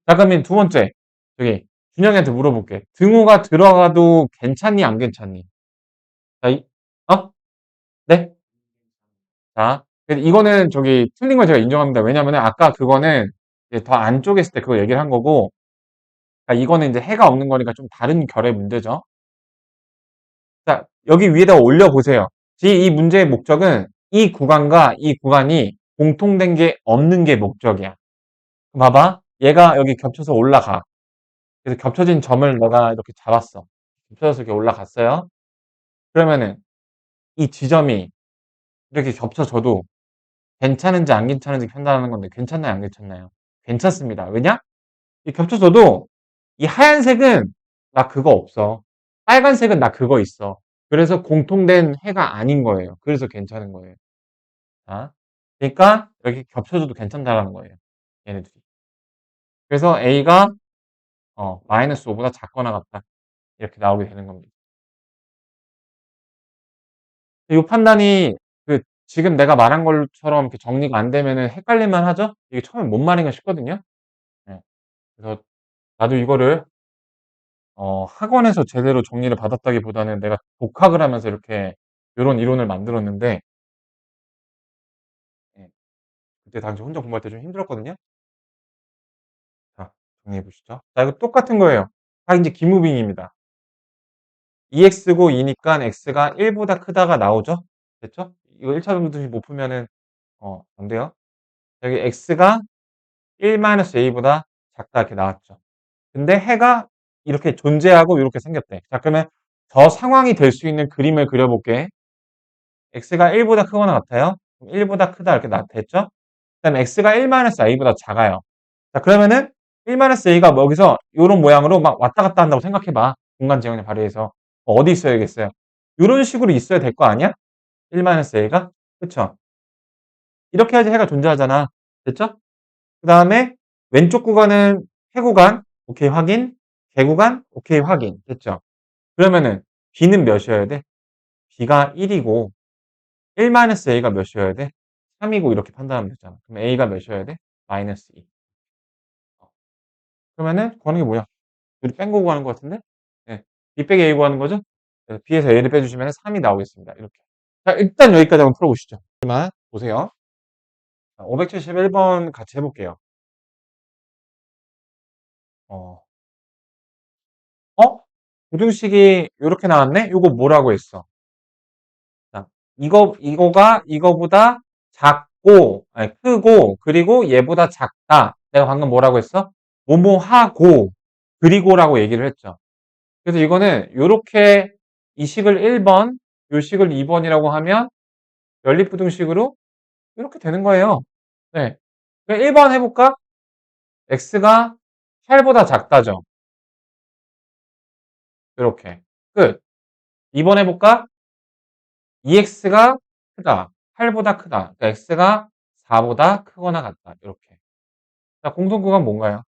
자, 그러면 두 번째. 저기 준영이한테 물어볼게. 등호가 들어가도 괜찮니 안 괜찮니? 자, 어? 네? 자, 이거는 저기 틀린 걸 제가 인정합니다. 왜냐면 아까 그거는 더 안쪽에 있을 때 그거 얘기를 한 거고, 그러니까 이거는 이제 해가 없는 거니까 좀 다른 결의 문제죠. 자, 여기 위에다가 올려보세요. 이 문제의 목적은 이 구간과 이 구간이 공통된 게 없는 게 목적이야. 봐봐. 얘가 여기 겹쳐서 올라가. 그래서 겹쳐진 점을 내가 이렇게 잡았어. 겹쳐서 이렇게 올라갔어요. 그러면은 이 지점이 이렇게 겹쳐져도 괜찮은지 안 괜찮은지 판단하는 건데 괜찮나요, 안 괜찮나요? 괜찮습니다. 왜냐? 이 겹쳐져도 이 하얀색은 나 그거 없어. 빨간색은 나 그거 있어. 그래서 공통된 해가 아닌 거예요. 그래서 괜찮은 거예요. 자, 그러니까 이렇게 겹쳐져도 괜찮다라는 거예요. 얘네들이. 그래서 A가 마이너스 5보다 작거나 같다. 이렇게 나오게 되는 겁니다. 이 판단이 지금 내가 말한 것처럼 이렇게 정리가 안 되면은 헷갈릴만 하죠? 이게 처음에 뭔 말인가 싶거든요. 네. 그래서 나도 이거를 학원에서 제대로 정리를 받았다기보다는 내가 독학을 하면서 이렇게 요런 이론을 만들었는데, 예, 그때 당시 혼자 공부할 때 좀 힘들었거든요. 자, 정리해 보시죠. 자, 이거 똑같은 거예요. 다 이제 기무빙입니다. 2x고 2니까 x가 1보다 크다가 나오죠? 됐죠? 이거 1차 정도씩 못 풀면은 안 돼요. 여기 x가 1-a보다 작다 이렇게 나왔죠. 근데 해가 이렇게 존재하고 이렇게 생겼대. 자, 그러면 저 상황이 될 수 있는 그림을 그려볼게. x가 1보다 크거나 같아요. 1보다 크다 이렇게 됐죠? 그다음에 x가 1-a보다 작아요. 자, 그러면은 1-a가 뭐 여기서 이런 모양으로 막 왔다 갔다 한다고 생각해봐. 공간 제한을 발휘해서 어디 있어야겠어요? 이런 식으로 있어야 될 거 아니야? 1-a가 그쵸? 이렇게 해야지 해가 존재하잖아. 됐죠? 그 다음에 왼쪽 구간은 해 구간 오케이 확인. 개 구간 오케이 확인. 됐죠? 그러면은 b는 몇이어야 돼? b가 1이고 1-a가 몇이어야 돼? 3이고 이렇게 판단하면 되잖아. 그럼 a가 몇이어야 돼? 마이너스 2. 그러면은 구하는 게 뭐야? 우리 뺀 거 구하는 것 같은데? 네. b 빼기 a 구하는 거죠? 네. b에서 a를 빼주시면 3이 나오겠습니다. 이렇게. 자, 일단 여기까지 한번 풀어보시죠. 하지만 보세요. 571번 같이 해볼게요. 어, 부등식이 이렇게 나왔네? 이거 뭐라고 했어? 자, 이거가 이거보다 작고, 아니, 크고, 그리고 얘보다 작다. 내가 방금 뭐라고 했어? 뭐뭐하고, 그리고라고 얘기를 했죠. 그래서 이거는 요렇게 이 식을 1번, 요 식을 2번이라고 하면 연립부등식으로 이렇게 되는 거예요. 네. 1번 해볼까? x가 8보다 작다죠. 이렇게. 끝. 2번 해볼까? 2x가 크다. 8보다 크다. 그러니까 x가 4보다 크거나 같다. 이렇게. 자, 공통구간 뭔가요?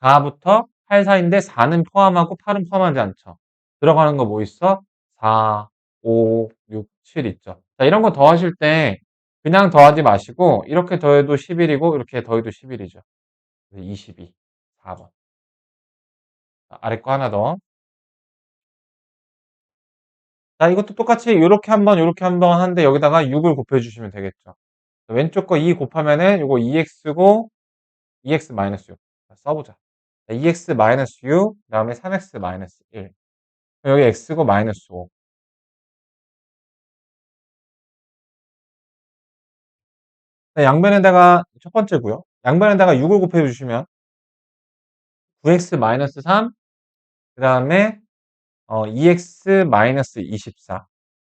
4부터 8 사이인데 4는 포함하고 8은 포함하지 않죠. 들어가는 거 뭐 있어? 4, 5, 6, 7 있죠. 자, 이런 거 더하실 때 그냥 더하지 마시고 이렇게 더해도 11이고 이렇게 더해도 11이죠. 22, 4번. 아래 거 하나 더. 자, 이것도 똑같이 요렇게 한번 하는데 여기다가 6을 곱해주시면 되겠죠. 왼쪽 거 2 곱하면은 요거 2x고 2x 마이너스 6. 자, 써보자. 2x 마이너스 6, 그 다음에 3x 마이너스 1. 여기 x고 마이너스 5. 양변에다가 첫 번째고요. 양변에다가 6을 곱해주시면 9x 마이너스 3, 그 다음에 2x 마이너스 24.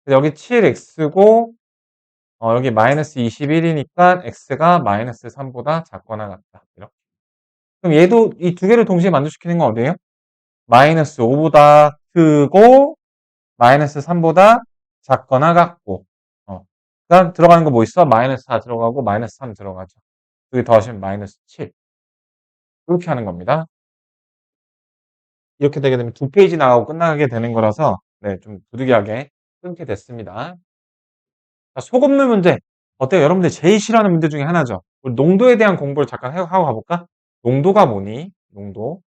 여기 7x고 여기 마이너스 21이니까 x가 마이너스 3보다 작거나 같다. 이렇게. 그럼 얘도 이 두 개를 동시에 만족시키는 건 어디예요? 마이너스 5보다 크고 마이너스 3보다 작거나 같고. 그다음 들어가는 거 뭐 있어? 마이너스 4 들어가고 마이너스 3 들어가죠. 여기 더하시면 마이너스 7. 이렇게 하는 겁니다. 이렇게 되게 되면 두 페이지 나가고 끝나게 되는 거라서 네, 좀 부득이하게 끊게 됐습니다. 자, 소금물 문제. 어때요? 여러분들 제일 싫어하는 문제 중에 하나죠. 우리 농도에 대한 공부를 잠깐 하고 가볼까? 농도가 뭐니? 농도.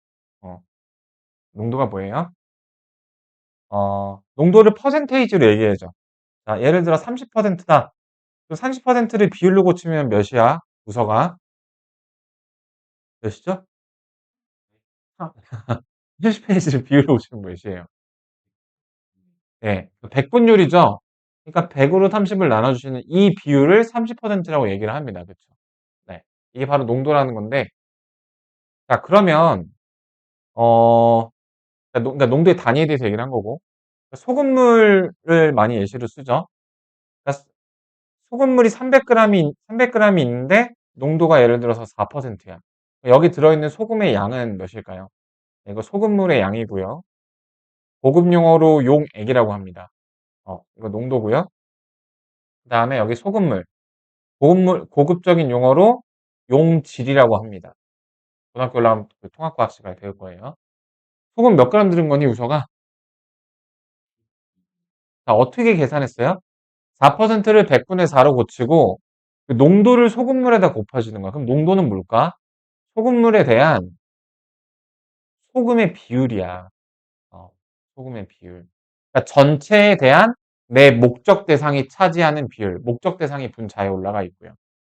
어, 농도가 뭐예요? 농도를 퍼센테이지로 얘기해줘. 자, 예를 들어 30%다. 30%를 비율로 고치면 몇이야? 부서가 몇이죠? 70페이지를 비율로 고치면 몇이에요? 네, 100분율이죠. 그러니까 100으로 30을 나눠주시는 이 비율을 30%라고 얘기를 합니다. 그렇죠? 네, 이게 바로 농도라는 건데, 자, 그러면 그러니까 농도의 단위에 대해서 얘기를 한 거고, 소금물을 많이 예시로 쓰죠. 그러니까 소금물이 300g이 있는데 농도가 예를 들어서 4%야. 여기 들어있는 소금의 양은 몇일까요? 네, 이거 소금물의 양이고요. 고급 용어로 용액이라고 합니다. 이거 농도고요. 그 다음에 여기 소금물, 고급적인 용어로 용질이라고 합니다. 고등학교 올라가면 그 통합과학 시간에 배울 거예요. 소금 몇 그램 들은 거니, 우서가? 자, 어떻게 계산했어요? 4%를 100분의 4로 고치고 그 농도를 소금물에다 곱해주는 거야. 그럼 농도는 뭘까? 소금물에 대한 소금의 비율이야. 소금의 비율. 그러니까 전체에 대한 내 목적 대상이 차지하는 비율, 목적 대상이 분자에 올라가 있고요.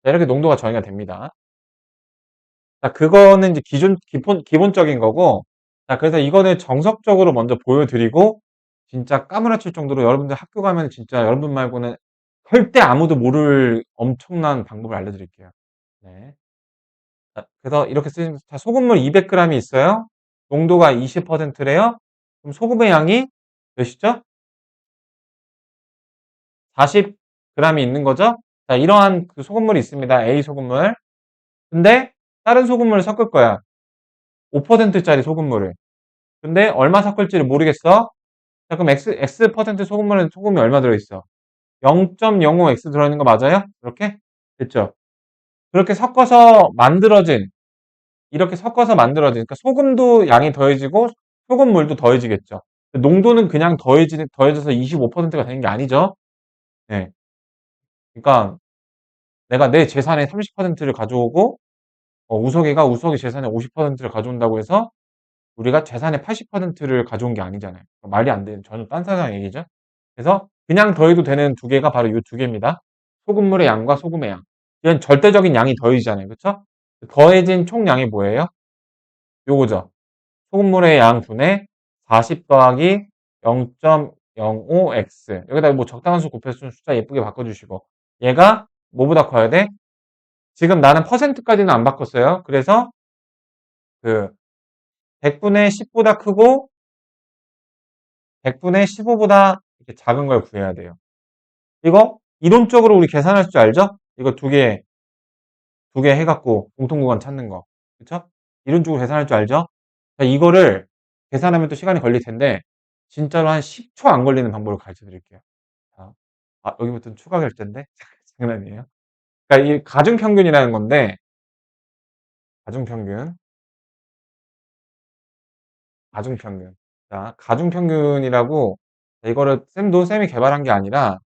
자, 이렇게 농도가 정의가 됩니다. 자, 그거는 이제 기본적인 거고, 자, 그래서 이거는 정석적으로 먼저 보여드리고, 진짜 까무라칠 정도로 여러분들 학교 가면 진짜 여러분 말고는 절대 아무도 모를 엄청난 방법을 알려드릴게요. 네. 자, 그래서 이렇게 쓰시면, 자, 소금물 200g이 있어요. 농도가 20%래요. 그럼 소금의 양이 몇이죠? 40g이 있는 거죠? 자, 이러한 그 소금물이 있습니다. A 소금물. 근데 다른 소금물을 섞을 거야. 5%짜리 소금물을. 근데 얼마 섞을지를 모르겠어. 자, 그럼 X% 소금물은 소금이 얼마 들어있어? 0.05X 들어있는 거 맞아요? 이렇게? 됐죠? 그렇게 섞어서 만들어진, 이렇게 섞어서 만들어진, 그러니까 소금도 양이 더해지고 소금물도 더해지겠죠. 농도는 그냥 더해져서 25%가 되는 게 아니죠? 네. 그러니까 내가 내 재산의 30%를 가져오고, 우석이 재산의 50%를 가져온다고 해서 우리가 재산의 80%를 가져온 게 아니잖아요. 말이 안 되는 전혀 딴 세상 얘기죠. 그래서 그냥 더해도 되는 두 개가 바로 이 두 개입니다. 소금물의 양과 소금의 양. 이건 절대적인 양이 더해지잖아요. 그렇죠? 더해진 총량이 뭐예요? 요거죠. 소금물의 양 분의 40 더하기 0.05x. 여기다 뭐 적당한 수 곱해서 좀 숫자 예쁘게 바꿔주시고. 얘가 뭐보다 커야 돼? 지금 나는 퍼센트까지는 안 바꿨어요. 그래서 그 100분의 10보다 크고 100분의 15보다 이렇게 작은 걸 구해야 돼요. 이거 이론적으로 우리 계산할 줄 알죠? 이거 두 개 해갖고 공통구간 찾는 거. 그쵸? 이론적으로 계산할 줄 알죠? 자, 이거를 계산하면 또 시간이 걸릴 텐데, 진짜로 한 10초 안 걸리는 방법을 가르쳐 드릴게요. 자, 여기부터는 추가 결제인데? 장난이에요. 그러니까 이 가중평균이라는 건데, 가중평균, 가중평균. 자, 가중평균이라고 이거를 쌤이 개발한 게 아니라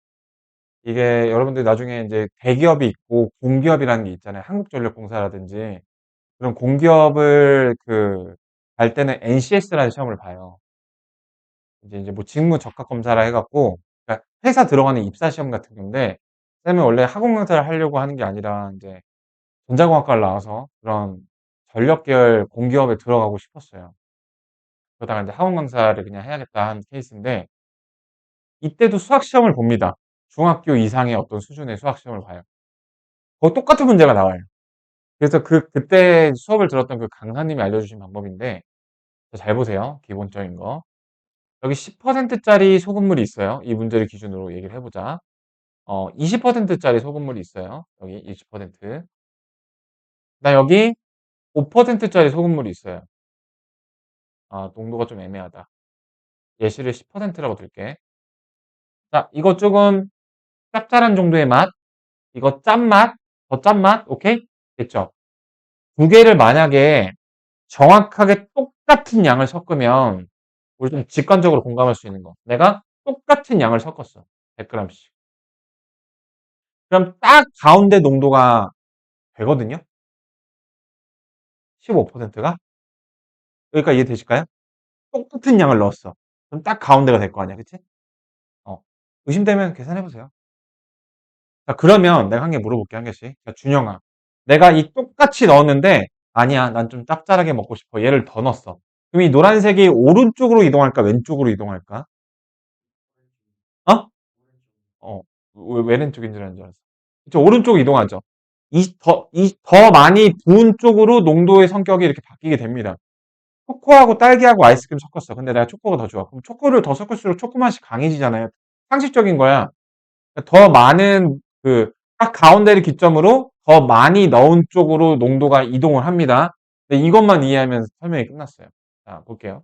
이게 여러분들이 나중에 인제 대기업이 있고 공기업이라는 게 있잖아요. 한국전력공사라든지 그런 공기업을 갈 때는 NCS라는 시험을 봐요. 인제 뭐 직무 적합 검사라 해 갖고 그러니까 회사 들어가는 입사 시험 같은 건데 쌤은 원래 학원 강사를 하려고 하는 게 아니라 인제 전자공학과를 나와서 그런 전력 계열 공기업에 들어가고 싶었어요. 그러다가 인제 학원 강사를 그냥 해야겠다 한 케이스인데 이때도 수학 시험을 봅니다. 중학교 이상의 어떤 수준의 수학 시험을 봐요. 똑같은 문제가 나와요. 그래서 그때 수업을 들었던 그 강사님이 알려주신 방법인데 잘 보세요. 기본적인 거. 여기 10% 짜리 소금물이 있어요. 이 문제를 기준으로 얘기를 해보자. 20% 짜리 소금물이 있어요. 여기 20%. 나 여기 5% 짜리 소금물이 있어요. 농도가 좀 애매하다. 예시를 10%라고 둘게. 자, 이거 조금 짭짤한 정도의 맛. 이거 짠맛. 더 짠맛. 오케이? 됐죠? 두 개를 만약에 정확하게 똑같은 양을 섞으면 우리 좀 직관적으로 공감할 수 있는 거. 내가 똑같은 양을 섞었어. 100g씩. 그럼 딱 가운데 농도가 되거든요? 15%가? 여기까지 이해되실까요? 똑같은 양을 넣었어. 그럼 딱 가운데가 될 거 아니야, 그치? 의심되면 계산해보세요. 자, 그러면 내가 한 개 물어볼게, 한 개씩. 자, 준영아. 내가 이 똑같이 넣었는데, 아니야, 난 좀 짭짤하게 먹고 싶어. 얘를 더 넣었어. 그럼 이 노란색이 오른쪽으로 이동할까, 왼쪽으로 이동할까? 어? 어, 왜 왼쪽인 줄 아는 줄 알았어. 그쵸, 오른쪽으로 이동하죠. 더 많이 부은 쪽으로 농도의 성격이 이렇게 바뀌게 됩니다. 초코하고 딸기하고 아이스크림 섞었어. 근데 내가 초코가 더 좋아. 그럼 초코를 더 섞을수록 초코 맛이 강해지잖아요. 상식적인 거야. 더 많은 딱 가운데를 기점으로 더 많이 넣은 쪽으로 농도가 이동을 합니다. 근데 이것만 이해하면 설명이 끝났어요. 자, 볼게요.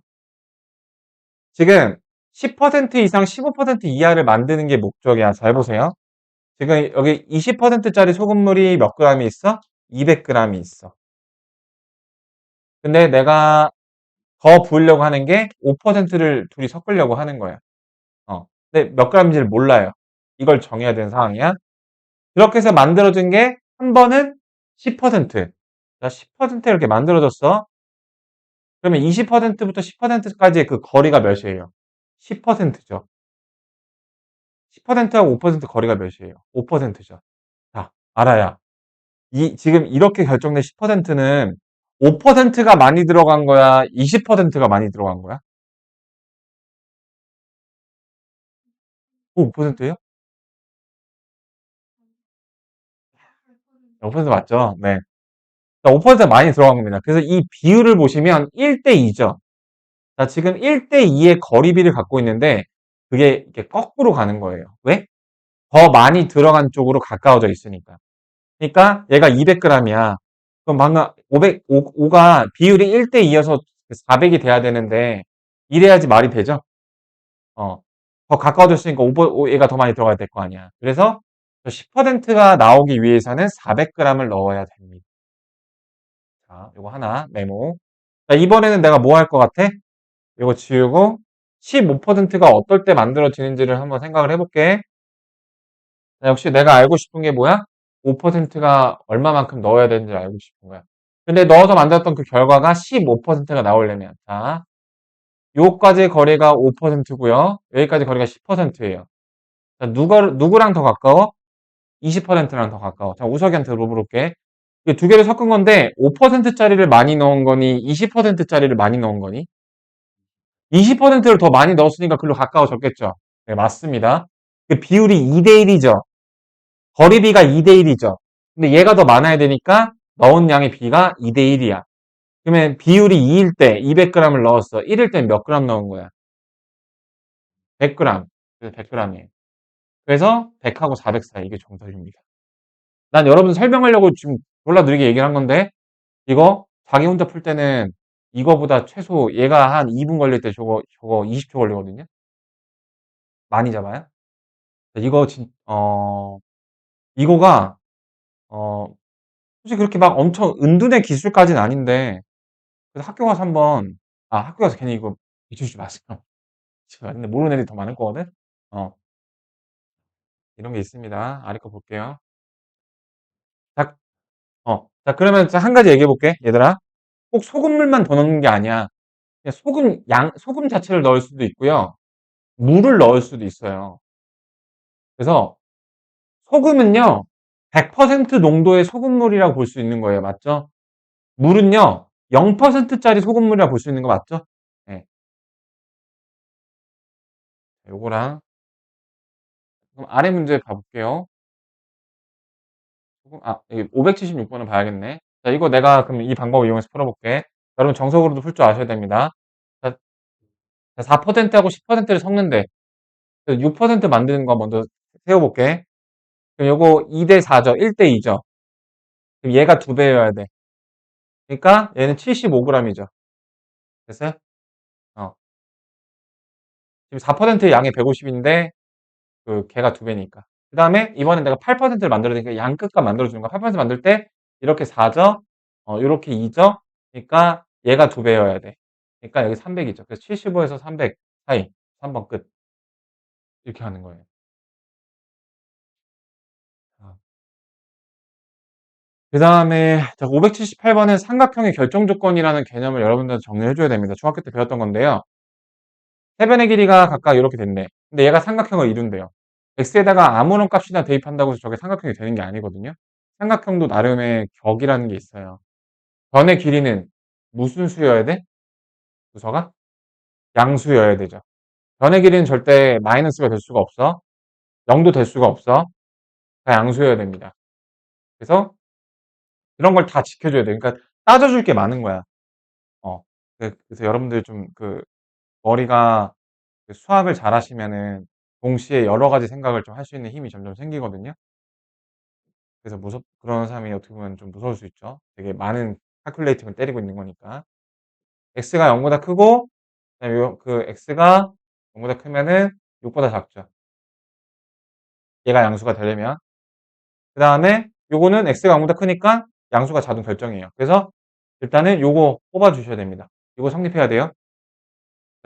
지금 10% 이상 15% 이하를 만드는 게 목적이야. 잘 보세요. 지금 여기 20%짜리 소금물이 몇 g이 있어? 200g이 있어. 근데 내가 더 부으려고 하는 게 5%를 둘이 섞으려고 하는 거야. 근데 몇 g인지를 몰라요. 이걸 정해야 되는 상황이야. 그렇게 해서 만들어진 게 한 번은 10%. 자, 10% 이렇게 만들어졌어. 그러면 20%부터 10%까지의 그 거리가 몇이에요? 10%죠. 10%하고 5% 거리가 몇이에요? 5%죠. 자, 알아야. 지금 이렇게 결정된 10%는 5%가 많이 들어간 거야? 20%가 많이 들어간 거야? 5%예요? 5% 맞죠? 네. 5%가 많이 들어간 겁니다. 그래서 이 비율을 보시면 1대2죠. 자, 지금 1대2의 거리비를 갖고 있는데 그게 이렇게 거꾸로 가는 거예요. 왜? 더 많이 들어간 쪽으로 가까워져 있으니까. 그러니까 얘가 200g이야. 그럼 방금 5가 비율이 1대2여서 400이 돼야 되는데 이래야지 말이 되죠? 더 가까워졌으니까 얘가 더 많이 들어가야 될 거 아니야. 그래서 10%가 나오기 위해서는 400g을 넣어야 됩니다. 자, 요거 하나 메모. 자, 이번에는 내가 뭐 할 것 같아? 이거 지우고 15%가 어떨 때 만들어지는지를 한번 생각을 해볼게. 자, 역시 내가 알고 싶은 게 뭐야? 5%가 얼마만큼 넣어야 되는지 알고 싶은 거야. 근데 넣어서 만들었던 그 결과가 15%가 나오려면 자, 요까지 거리가 5%고요. 여기까지 거리가 10%예요. 자, 누구랑 더 가까워? 20%랑 더 가까워. 자, 우석이한테 물어볼게. 이게 두 개를 섞은 건데 5%짜리를 많이 넣은 거니 20%짜리를 많이 넣은 거니? 20%를 더 많이 넣었으니까 글로 가까워졌겠죠. 네, 맞습니다. 그 비율이 2대1이죠. 거리비가 2대1이죠. 근데 얘가 더 많아야 되니까 넣은 양의 비가 2대1이야. 그러면 비율이 2일 때 200g을 넣었어. 1일 때 몇 g 넣은 거야? 100g. 그래서 100g이에요. 그래서 100하고 400 사이 이게 정답입니다. 난 여러분 설명하려고 지금 졸라 느리게 얘기를 한 건데 이거 자기 혼자 풀 때는 이거보다 최소 얘가 한 2분 걸릴 때 저거 20초 걸리거든요. 많이 잡아요. 이거 이거가 어 솔직히 그렇게 막 엄청 은둔의 기술까지는 아닌데 그래서 학교 가서 한번 학교 가서 괜히 이거 비추지 마세요. 근데 모르는 애들이 더 많을 거거든? 어, 이런 게 있습니다. 아래 거 볼게요. 자, 자, 그러면 한 가지 얘기해 볼게, 얘들아. 꼭 소금물만 더 넣는 게 아니야. 그냥 소금 자체를 넣을 수도 있고요. 물을 넣을 수도 있어요. 그래서 소금은요, 100% 농도의 소금물이라고 볼 수 있는 거예요. 맞죠? 물은요, 0%짜리 소금물이라고 볼 수 있는 거 맞죠? 네. 요거랑, 그럼 아래 문제 가볼게요. 576번은 봐야겠네. 자, 이거 내가 그럼 이 방법을 이용해서 풀어볼게. 여러분 정석으로도 풀 줄 아셔야 됩니다. 자, 4%하고 10%를 섞는데, 6% 만드는 거 먼저 세워볼게. 그럼 요거 2대 4죠. 1대 2죠. 그럼 얘가 2배여야 돼. 그러니까 얘는 75g이죠. 됐어요? 어. 지금 4%의 양이 150인데, 그 걔가 2배니까. 그 다음에 이번엔 내가 8%를 만들어야 되니까 양 끝값 만들어주는 거야. 8% 만들 때 이렇게 4죠? 이렇게 2죠? 그러니까 얘가 2배여야 돼. 그러니까 여기 300이죠. 그래서 75에서 300 사이. 3번 끝. 이렇게 하는 거예요. 그 다음에 578번은 삼각형의 결정 조건이라는 개념을 여러분들 정리해 줘야 됩니다. 중학교 때 배웠던 건데요. 세변의 길이가 각각 이렇게 된대. 근데 얘가 삼각형을 이룬대요. x에다가 아무런 값이나 대입한다고 해서 저게 삼각형이 되는 게 아니거든요. 삼각형도 나름의 격이라는 게 있어요. 변의 길이는 무슨 수여야 돼? 부서가? 양수여야 되죠. 변의 길이는 절대 마이너스가 될 수가 없어. 0도 될 수가 없어. 다 양수여야 됩니다. 그래서 이런 걸 다 지켜줘야 돼. 그러니까 따져줄 게 많은 거야. 어. 그래서 여러분들 좀 머리가 수학을 잘 하시면은 동시에 여러 가지 생각을 좀 할 수 있는 힘이 점점 생기거든요. 그래서 그런 사람이 어떻게 보면 좀 무서울 수 있죠. 되게 많은 calculating을 때리고 있는 거니까. x가 0보다 크고, 그다음에 x가 0보다 크면은 6보다 작죠. 얘가 양수가 되려면. 그 다음에 요거는 x가 0보다 크니까 양수가 자동 결정이에요. 그래서 일단은 요거 뽑아주셔야 됩니다. 요거 성립해야 돼요.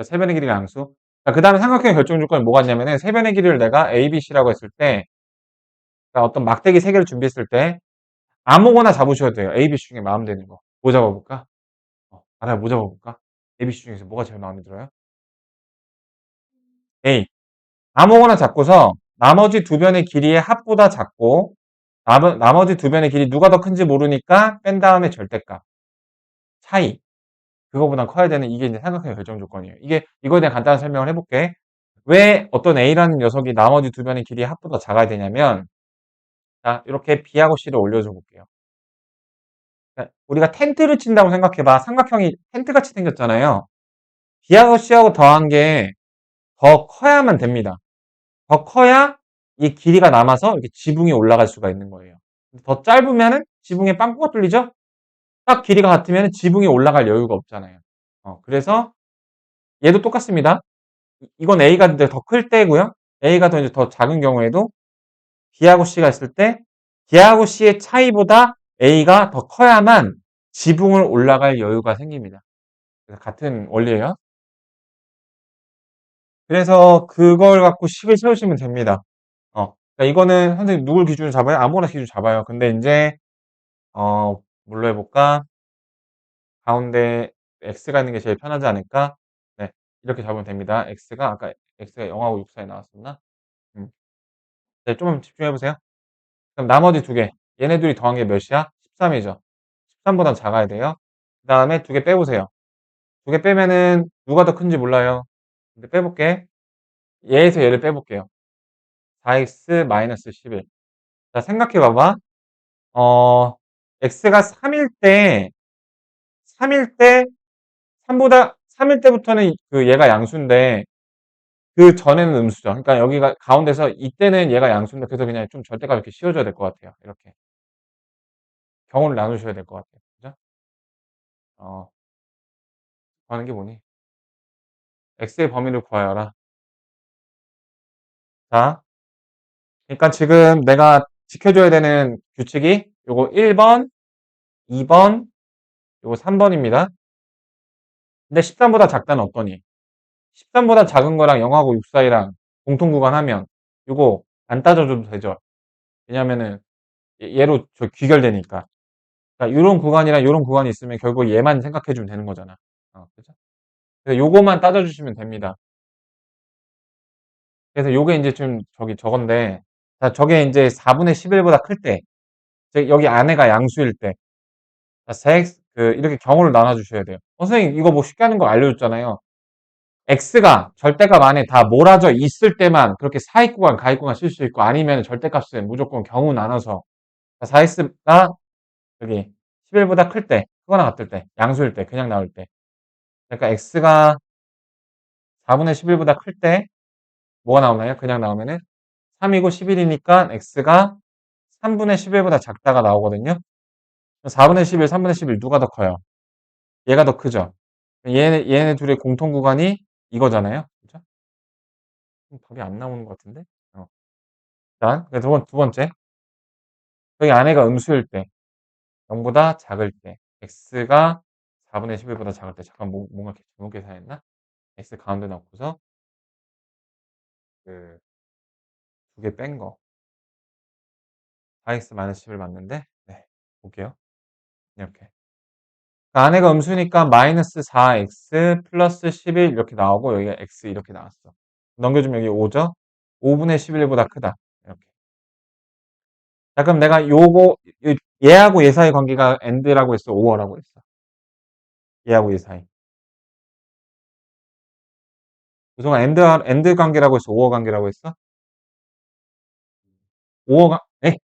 세변의 길이가 양수. 그 다음에 삼각형의 결정 조건이 뭐가 있냐면은 세변의 길이를 내가 A, B, C라고 했을 때 어떤 막대기 3개를 준비했을 때 아무거나 잡으셔도 돼요. A, B, C 중에 마음 드는 거. 뭐 잡아볼까? 알아요. 뭐 잡아볼까? A, B, C 중에서 뭐가 제일 마음에 들어요? A. 아무거나 잡고서 나머지 두 변의 길이의 합보다 작고 나머지 두 변의 길이 누가 더 큰지 모르니까 뺀 다음에 절대값. 차이. 그거보단 커야 되는 이게 이제 삼각형의 결정 조건이에요. 이거에 대한 간단한 설명을 해볼게. 왜 어떤 A라는 녀석이 나머지 두 변의 길이의 합보다 작아야 되냐면, 자, 이렇게 B하고 C를 올려줘 볼게요. 우리가 텐트를 친다고 생각해봐. 삼각형이 텐트같이 생겼잖아요. B하고 C하고 더한 게 더 커야만 됩니다. 더 커야 이 길이가 남아서 이렇게 지붕이 올라갈 수가 있는 거예요. 더 짧으면은 지붕에 빵꾸가 뚫리죠? 딱 길이가 같으면 지붕이 올라갈 여유가 없잖아요. 그래서 얘도 똑같습니다. 이건 A가 이제 더 클 때고요. A가 더 이제 더 작은 경우에도 B하고 C가 있을 때 B하고 C의 차이보다 A가 더 커야만 지붕을 올라갈 여유가 생깁니다. 그래서 같은 원리예요. 그래서 그걸 갖고 식을 세우시면 됩니다. 그러니까 이거는 선생님 누굴 기준으로 잡아요? 아무거나 기준 잡아요. 근데 이제 뭘로 해볼까? 가운데 x가 있는 게 제일 편하지 않을까? 네, 이렇게 잡으면 됩니다. 아까 x가 0하고 6 사이 나왔었나? 음. 네, 좀 집중해보세요. 그럼 나머지 두 개. 얘네 둘이 더한 게 몇이야? 13이죠. 13보다 작아야 돼요. 그 다음에 두 개 빼보세요. 두 개 빼면은 누가 더 큰지 몰라요. 근데 빼볼게. 얘에서 얘를 빼볼게요. 4x-11. 자, 생각해봐봐. 어, x가 3일 때, 3일 때부터는 얘가 양수인데, 그 전에는 음수죠. 그러니까 여기가 가운데서 이때는 얘가 양수인데, 그래서 그냥 좀 절대값 이렇게 씌워줘야 될 것 같아요. 이렇게. 경우를 나누셔야 될 것 같아요. 그죠? 하는 게 뭐니? x의 범위를 구하여라. 자, 그러니까 지금 내가 지켜줘야 되는 규칙이 요거 1번, 2번, 요거 3번입니다. 근데 13보다 작다는 어떠니? 13보다 작은 거랑 0하고 6 사이랑 공통 구간 하면 이거 안 따져줘도 되죠. 왜냐면은 얘로 저 귀결되니까. 그러니까 요런 구간이랑 요런 구간이 있으면 결국 얘만 생각해 주면 되는 거잖아. 그죠? 그래서 요거만 따져주시면 됩니다. 그래서 요게 이제 좀 저건데, 자, 저게 이제 4분의 11보다 클 때, 즉 여기 안에가 양수일 때, 자, 4x 이렇게 경우를 나눠주셔야 돼요. 선생님 이거 뭐 쉽게 하는 거 알려줬잖아요. x가 절대값 안에 다 몰아져 있을 때만 그렇게 사익구간, 가익구간 쓸 수 있고, 아니면 절대값은 무조건 경우 나눠서 4x가 여기 11보다 클 때, 크거나 같을 때, 양수일 때, 그냥 나올 때. 그러니까 x가 4분의 11보다 클 때 뭐가 나오나요? 그냥 나오면은 3이고 11이니까 x가 3분의 11보다 작다가 나오거든요. 4분의 11, 3분의 11 누가 더 커요? 얘가 더 크죠? 얘네 둘의 공통 구간이 이거잖아요. 그죠? 답이 안 나오는 것 같은데? 일단, 두 번째. 여기 안에가 음수일 때, 0보다 작을 때, x가 4분의 11보다 작을 때, 잠깐 뭔가 이렇게 잘못 계산했나? x 가운데 넣고서, 그, 두 개 뺀 거. 4x-11 맞는데? 네, 볼게요. 이렇게. 그 안에가 음수니까 마이너스 4x 플러스 11 이렇게 나오고, 여기가 x 이렇게 나왔어. 넘겨주면 여기 5죠? 5분의 11보다 크다. 이렇게. 자, 그럼 내가 얘하고 얘 사이 관계가 and라고 했어? or라고 했어? 얘하고 얘 사이. 우선 and 관계라고 했어? or 관계라고 했어? 에?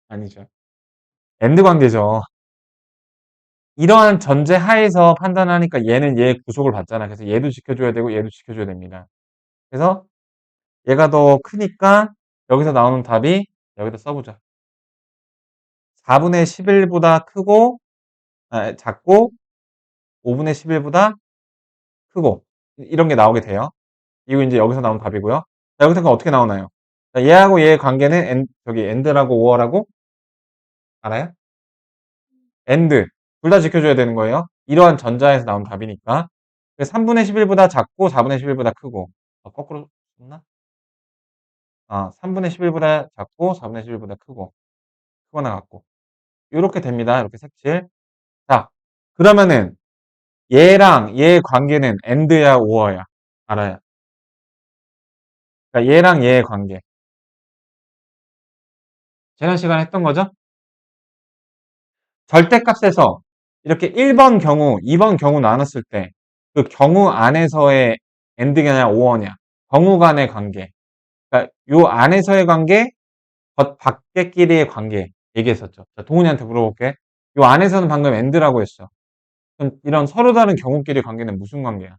아니죠. and 관계죠. 이러한 전제 하에서 판단하니까 얘는 얘의 구속을 받잖아. 그래서 얘도 지켜줘야 되고 얘도 지켜줘야 됩니다. 그래서 얘가 더 크니까 여기서 나오는 답이 여기다 써보자. 4분의 11보다 크고, 작고, 5분의 11보다 크고, 이런 게 나오게 돼요. 이거 이제 여기서 나온 답이고요. 자, 여기서 어떻게 나오나요? 자, 얘하고 얘의 관계는 저기 and라고 or라고 알아요? and. 둘 다 지켜줘야 되는 거예요. 이러한 전자에서 나온 답이니까. 3분의 11보다 작고 4분의 11보다 크고. 거꾸로 썼나? 3분의 11보다 작고 4분의 11보다 크고. 크거나 같고. 이렇게 됩니다. 이렇게 색칠. 자, 그러면은 얘랑 얘의 관계는 and야 or야? 알아요. 그러니까 얘랑 얘의 관계. 지난 시간에 했던 거죠? 절대값에서 이렇게 1번 경우, 2번 경우 나눴을 때 그 경우 안에서의 and냐 or냐? 경우 간의 관계. 그러니까 요 안에서의 관계, 밖에끼리의 관계 얘기했었죠. 자, 동훈이한테 물어볼게. 요 안에서는 방금 and라고 했어. 그럼 이런 서로 다른 경우끼리 관계는 무슨 관계야?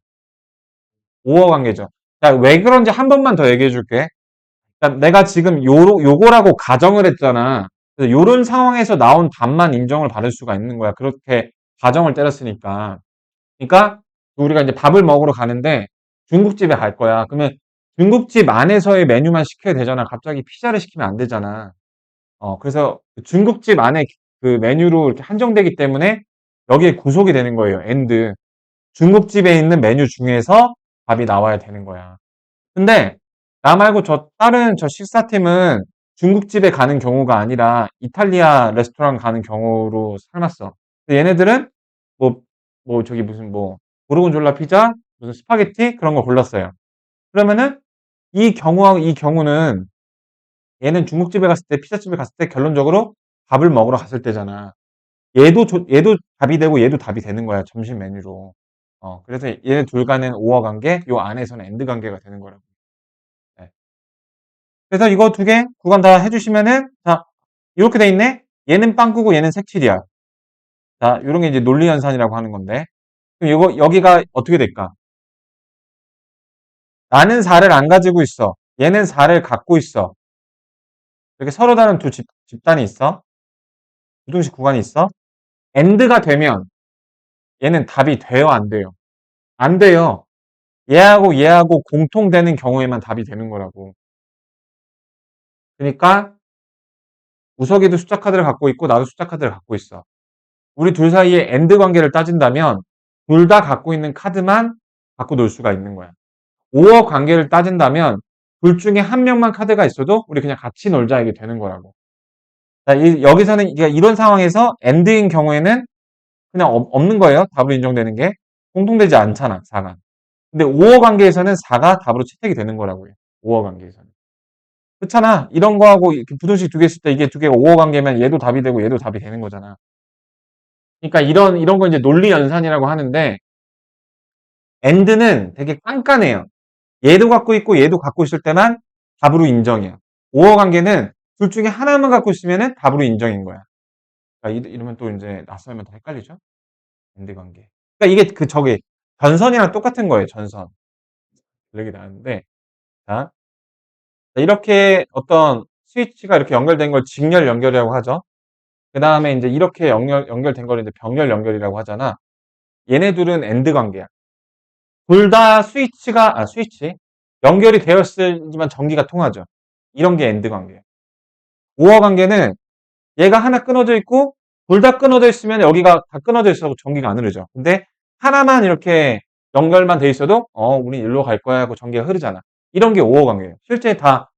오어 관계죠. 자, 왜 그런지 한 번만 더 얘기해 줄게. 그러니까 내가 지금 요거라고 가정을 했잖아. 그래서 요런 상황에서 나온 답만 인정을 받을 수가 있는 거야. 그렇게 가정을 때렸으니까. 그러니까 우리가 이제 밥을 먹으러 가는데 중국집에 갈 거야. 그러면 중국집 안에서의 메뉴만 시켜야 되잖아. 갑자기 피자를 시키면 안 되잖아. 그래서 중국집 안에 그 메뉴로 이렇게 한정되기 때문에 여기에 구속이 되는 거예요. and. 중국집에 있는 메뉴 중에서 밥이 나와야 되는 거야. 근데 나 말고 다른 식사팀은 중국집에 가는 경우가 아니라 이탈리아 레스토랑 가는 경우로 삶았어. 근데 얘네들은 저기 무슨 고르곤졸라 피자, 무슨 스파게티 그런 거 골랐어요. 그러면은 이 경우하고 이 경우는 얘는 중국집에 갔을 때, 피자집에 갔을 때 결론적으로 밥을 먹으러 갔을 때잖아. 얘도 답이 되고 얘도 답이 되는 거야. 점심 메뉴로. 그래서 얘네 둘 간은 오어 관계, 요 안에서는 엔드 관계가 되는 거라고. 네. 그래서 이거 두 개 구간 다 해주시면은, 자, 이렇게 돼 있네? 얘는 빵꾸고 얘는 색칠이야. 자, 요런 게 이제 논리연산이라고 하는 건데. 그럼 여기가 어떻게 될까? 나는 4를 안 가지고 있어. 얘는 4를 갖고 있어. 이렇게 서로 다른 두 집단이 있어. 부등식 구간이 있어. 엔드가 되면 얘는 답이 돼요, 안 돼요? 안 돼요. 얘하고 얘하고 공통되는 경우에만 답이 되는 거라고. 그러니까 우석이도 숫자 카드를 갖고 있고 나도 숫자 카드를 갖고 있어. 우리 둘 사이에 엔드 관계를 따진다면 둘 다 갖고 있는 카드만 갖고 놀 수가 있는 거야. 5어 관계를 따진다면 둘 중에 한 명만 카드가 있어도 우리 그냥 같이 놀자 이게 되는 거라고. 자, 여기서는 이런 상황에서 엔드인 경우에는 그냥 없는 거예요. 답으로 인정되는 게. 공통되지 않잖아, 4가. 근데 5어 관계에서는 4가 답으로 채택이 되는 거라고요. 5어 관계에서는. 그렇잖아. 이런 거하고 이렇게 부등식 두 개 있을 때 이게 두 개가 5어 관계면 얘도 답이 되고 얘도 답이 되는 거잖아. 그러니까 이런 거 이제 논리 연산이라고 하는데 엔드는 되게 깐깐해요. 얘도 갖고 있고 얘도 갖고 있을 때만 답으로 인정이야. 5어 관계는 둘 중에 하나만 갖고 있으면 답으로 인정인 거야. 그러니까 이러면 또 이제 낯설면 더 헷갈리죠? 엔드 관계. 그러니까 이게 저기 전선이랑 똑같은 거예요. 전선. 그러게 나는데 자 이렇게 어떤 스위치가 이렇게 연결된 걸 직렬 연결이라고 하죠. 그 다음에 이제 이렇게 연결된 걸 이제 병렬 연결이라고 하잖아. 얘네 둘은 엔드 관계야. 둘 다 스위치 연결이 되었지만 전기가 통하죠. 이런 게 엔드 관계예요. 5어 관계는 얘가 하나 끊어져 있고 둘 다 끊어져 있으면 여기가 다 끊어져 있어서 전기가 안 흐르죠. 근데 하나만 이렇게 연결만 돼 있어도 우리 일로 갈 거야 하고 전기가 흐르잖아. 이런 게 5어 관계예요. 실제 다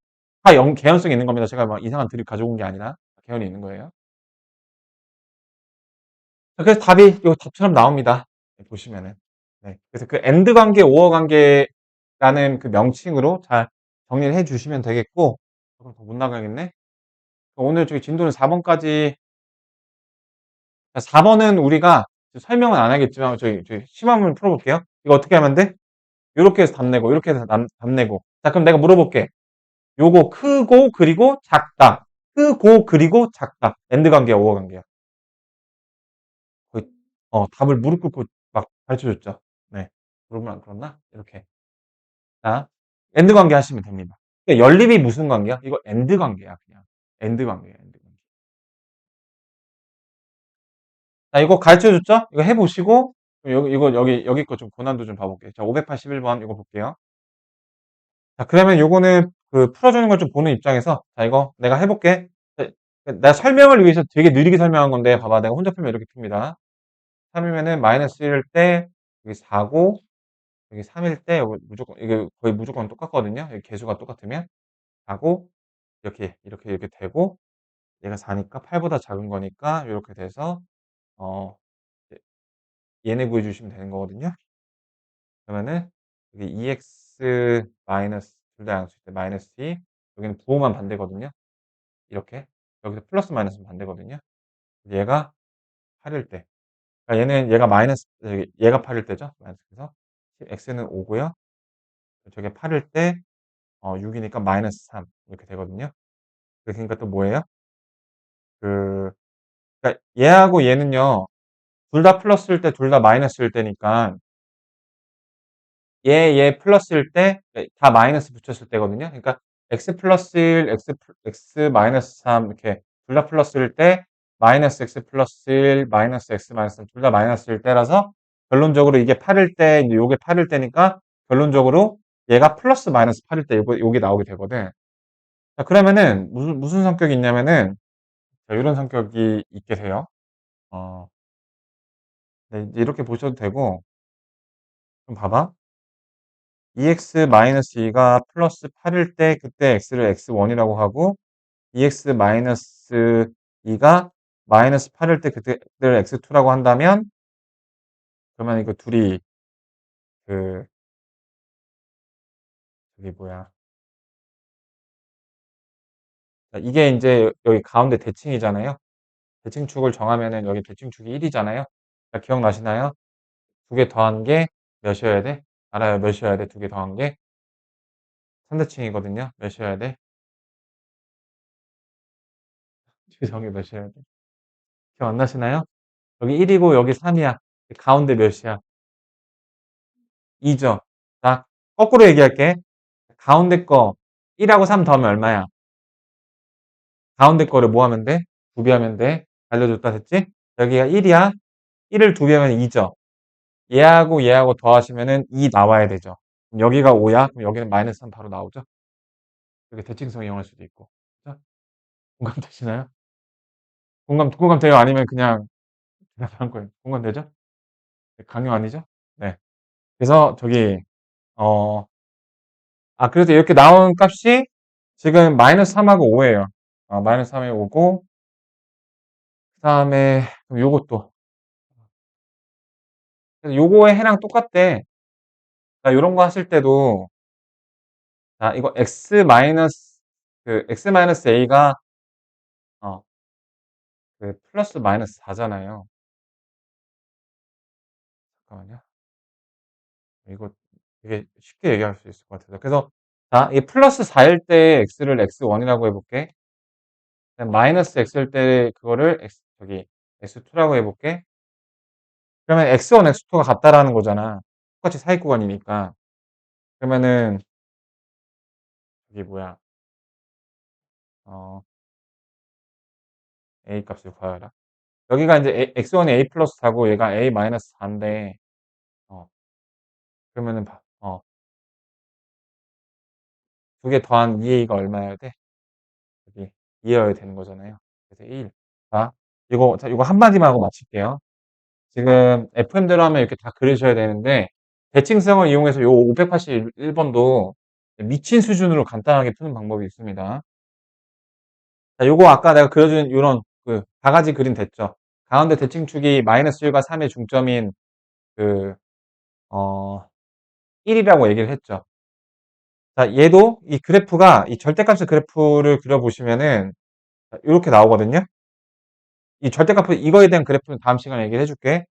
개연성이 있는 겁니다. 제가 막 이상한 드립 가져온 게 아니라 개연이 있는 거예요. 그래서 답이 요 답처럼 나옵니다. 보시면은. 네. 그래서 그 엔드 관계, 5어 관계라는 그 명칭으로 잘 정리를 해 주시면 되겠고, 조금 더 못 나가겠네. 오늘 저기 진도는 4번까지, 4번은 우리가 설명은 안 하겠지만, 저희 시험을 풀어볼게요. 이거 어떻게 하면 돼? 요렇게 해서 답 내고, 이렇게 해서 답 내고. 자, 그럼 내가 물어볼게. 요거 크고, 그리고 작다. 크고, 그리고 작다. 엔드 관계야, 5어 관계야. 거의, 답을 무릎 꿇고 막 가르쳐 줬죠. 네. 그러면 안 그렇나? 이렇게. 자, 엔드 관계 하시면 됩니다. 그러니까 연립이 무슨 관계야? 이거 엔드 관계야, 그냥. 엔드 관계야, 엔드 관계. 자, 이거 가르쳐 줬죠? 이거 해보시고, 여기 거 좀 고난도 좀 봐볼게요. 자, 581번 이거 볼게요. 자, 그러면 요거는 그 풀어주는 걸 좀 보는 입장에서, 자, 이거 내가 해볼게. 자, 내가 설명을 위해서 되게 느리게 설명한 건데, 봐봐. 내가 혼자 풀면 이렇게 풉니다. 3이면은 마이너스 1일 때, 여기 4고, 여기 3일 때, 여기 무조건, 이게 거의 무조건 똑같거든요. 여기 개수가 똑같으면. 4고, 이렇게 되고, 얘가 4니까 8보다 작은 거니까, 이렇게 돼서, 어, 얘네 구해주시면 되는 거거든요. 그러면은, 여기 2x 마이너스, 둘 다 양수일 때 마이너스 2, 여기는 부호만 반대거든요. 이렇게. 여기서 플러스 마이너스는 반대거든요. 얘가 8일 때. 그러니까 얘가 얘가 8일 때죠. 그래서, x는 5고요. 저게 8일 때, 6이니까 마이너스 3. 이렇게 되거든요. 그러니까 또 뭐예요? 그, 그러니까 얘하고 얘는요, 둘 다 플러스일 때, 둘 다 마이너스일 때니까, 얘 플러스일 때, 다 마이너스 붙였을 때거든요. 그러니까, x 플러스 1, x 마이너스 3, 이렇게, 둘 다 플러스일 때, 마이너스 x 플러스 1, 마이너스 x 마이너스 3, 둘 다 마이너스일 때라서, 결론적으로 이게 8일 때, 이제 요게 8일 때니까, 결론적으로 얘가 플러스 마이너스 8일 때 요게 나오게 되거든. 자, 그러면은, 무슨 성격이 있냐면은, 자, 이런 성격이 있게 돼요. 어, 네, 이제 이렇게 보셔도 되고, 좀 봐봐. 2x-2가 플러스 8일 때 그때 x를 x1이라고 하고 2x-2가 마이너스 8일 때 그때를 x2라고 한다면 그러면 이거 둘이 그 저기 뭐야 자, 이게 이제 여기 가운데 대칭이잖아요. 대칭축을 정하면은 여기 대칭축이 1이잖아요. 자, 기억나시나요? 두 개 더한 게 몇이어야 돼? 알아요. 몇이어야 돼? 두 개 더한 게 3대칭이거든요. 몇이어야 돼? 지성이 몇이어야 돼? 기억 안 나시나요? 여기 1이고 여기 3이야. 가운데 몇이야? 2죠. 자, 거꾸로 얘기할게. 가운데 거 1하고 3 더하면 얼마야? 가운데 거를 뭐 하면 돼? 2배하면 돼. 알려줬다 됐지? 여기가 1이야. 1을 2배하면 2죠. 얘하고 더하시면은 2 나와야 되죠. 그럼 여기가 5야. 그럼 여기는 마이너스 3 바로 나오죠. 여기 대칭성 이용할 수도 있고. 그죠? 공감되시나요? 공감 돼요? 아니면 그냥 대답한 거예요? 공감되죠? 강요 아니죠? 네. 그래서 저기 어 그래서 이렇게 나온 값이 지금 마이너스 3하고 5예요. 마이너스 3에 5고, 그 다음에, 요것도. 그래서 요거의 해랑 똑같대. 자, 요런 거 하실 때도, 자, 이거 x 마이너스 a가, 어, 플러스 마이너스 4잖아요. 잠깐만요. 이거 되게 쉽게 얘기할 수 있을 것 같아서. 그래서, 자, 이 플러스 4일 때 x를 x1이라고 해볼게. 마이너스 x일 때 그거를 x2라고 해볼게. 그러면 x1, x2가 같다라는 거잖아. 똑같이 사익 구간이니까. 그러면은, 이게 뭐야, 어, a 값을 구하라. 여기가 이제 x1이 a 플러스 4고 얘가 a 마이너스 4인데, 어, 그러면은, 두 개 더한 2a가 얼마여야 돼? 여기 2여야 되는 거잖아요. 그래서 1. 자, 이거 한마디만 하고 마칠게요. 지금 FM대로 하면 이렇게 다 그리셔야 되는데, 대칭성을 이용해서 요 581번도 미친 수준으로 간단하게 푸는 방법이 있습니다. 자, 요거 아까 내가 그려준 요런 바가지 그림 됐죠? 가운데 대칭축이 마이너스 1과 3의 중점인 그, 어, 1이라고 얘기를 했죠. 자, 얘도 이 그래프가 이 절대값의 그래프를 그려보시면은 이렇게 나오거든요. 이 절대값 이거에 대한 그래프는 다음 시간에 얘기를 해줄게.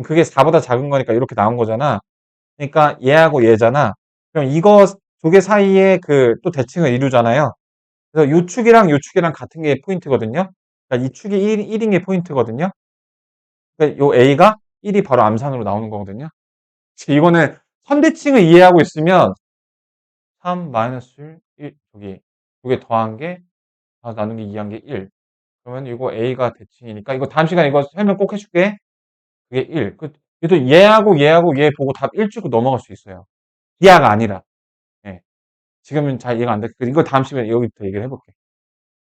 그게 4보다 작은 거니까 이렇게 나온 거잖아. 그러니까 얘하고 얘잖아. 그럼 이거 두 개 사이에 또 대칭을 이루잖아요. 그래서 요 축이랑 요 축이랑 같은 게 포인트거든요. 그러니까 이 축이 1인 게 포인트거든요. 그러니까 요 A가 1이 바로 암산으로 나오는 거거든요. 이거는 선대칭을 이해하고 있으면 3 마이너스 1, 저기 두 개 더한 게 나누기 2한 게 1. 그러면 이거 A가 대칭이니까 이거 다음 시간에 이거 설명 꼭 해줄게. 그게 1. 그래도 얘하고 얘하고 얘 보고 답 1 주고 넘어갈 수 있어요. 기하가 아니라. 예. 지금은 잘 이해가 안 돼. 이거 다음 시간에 여기부터 얘기를 해볼게.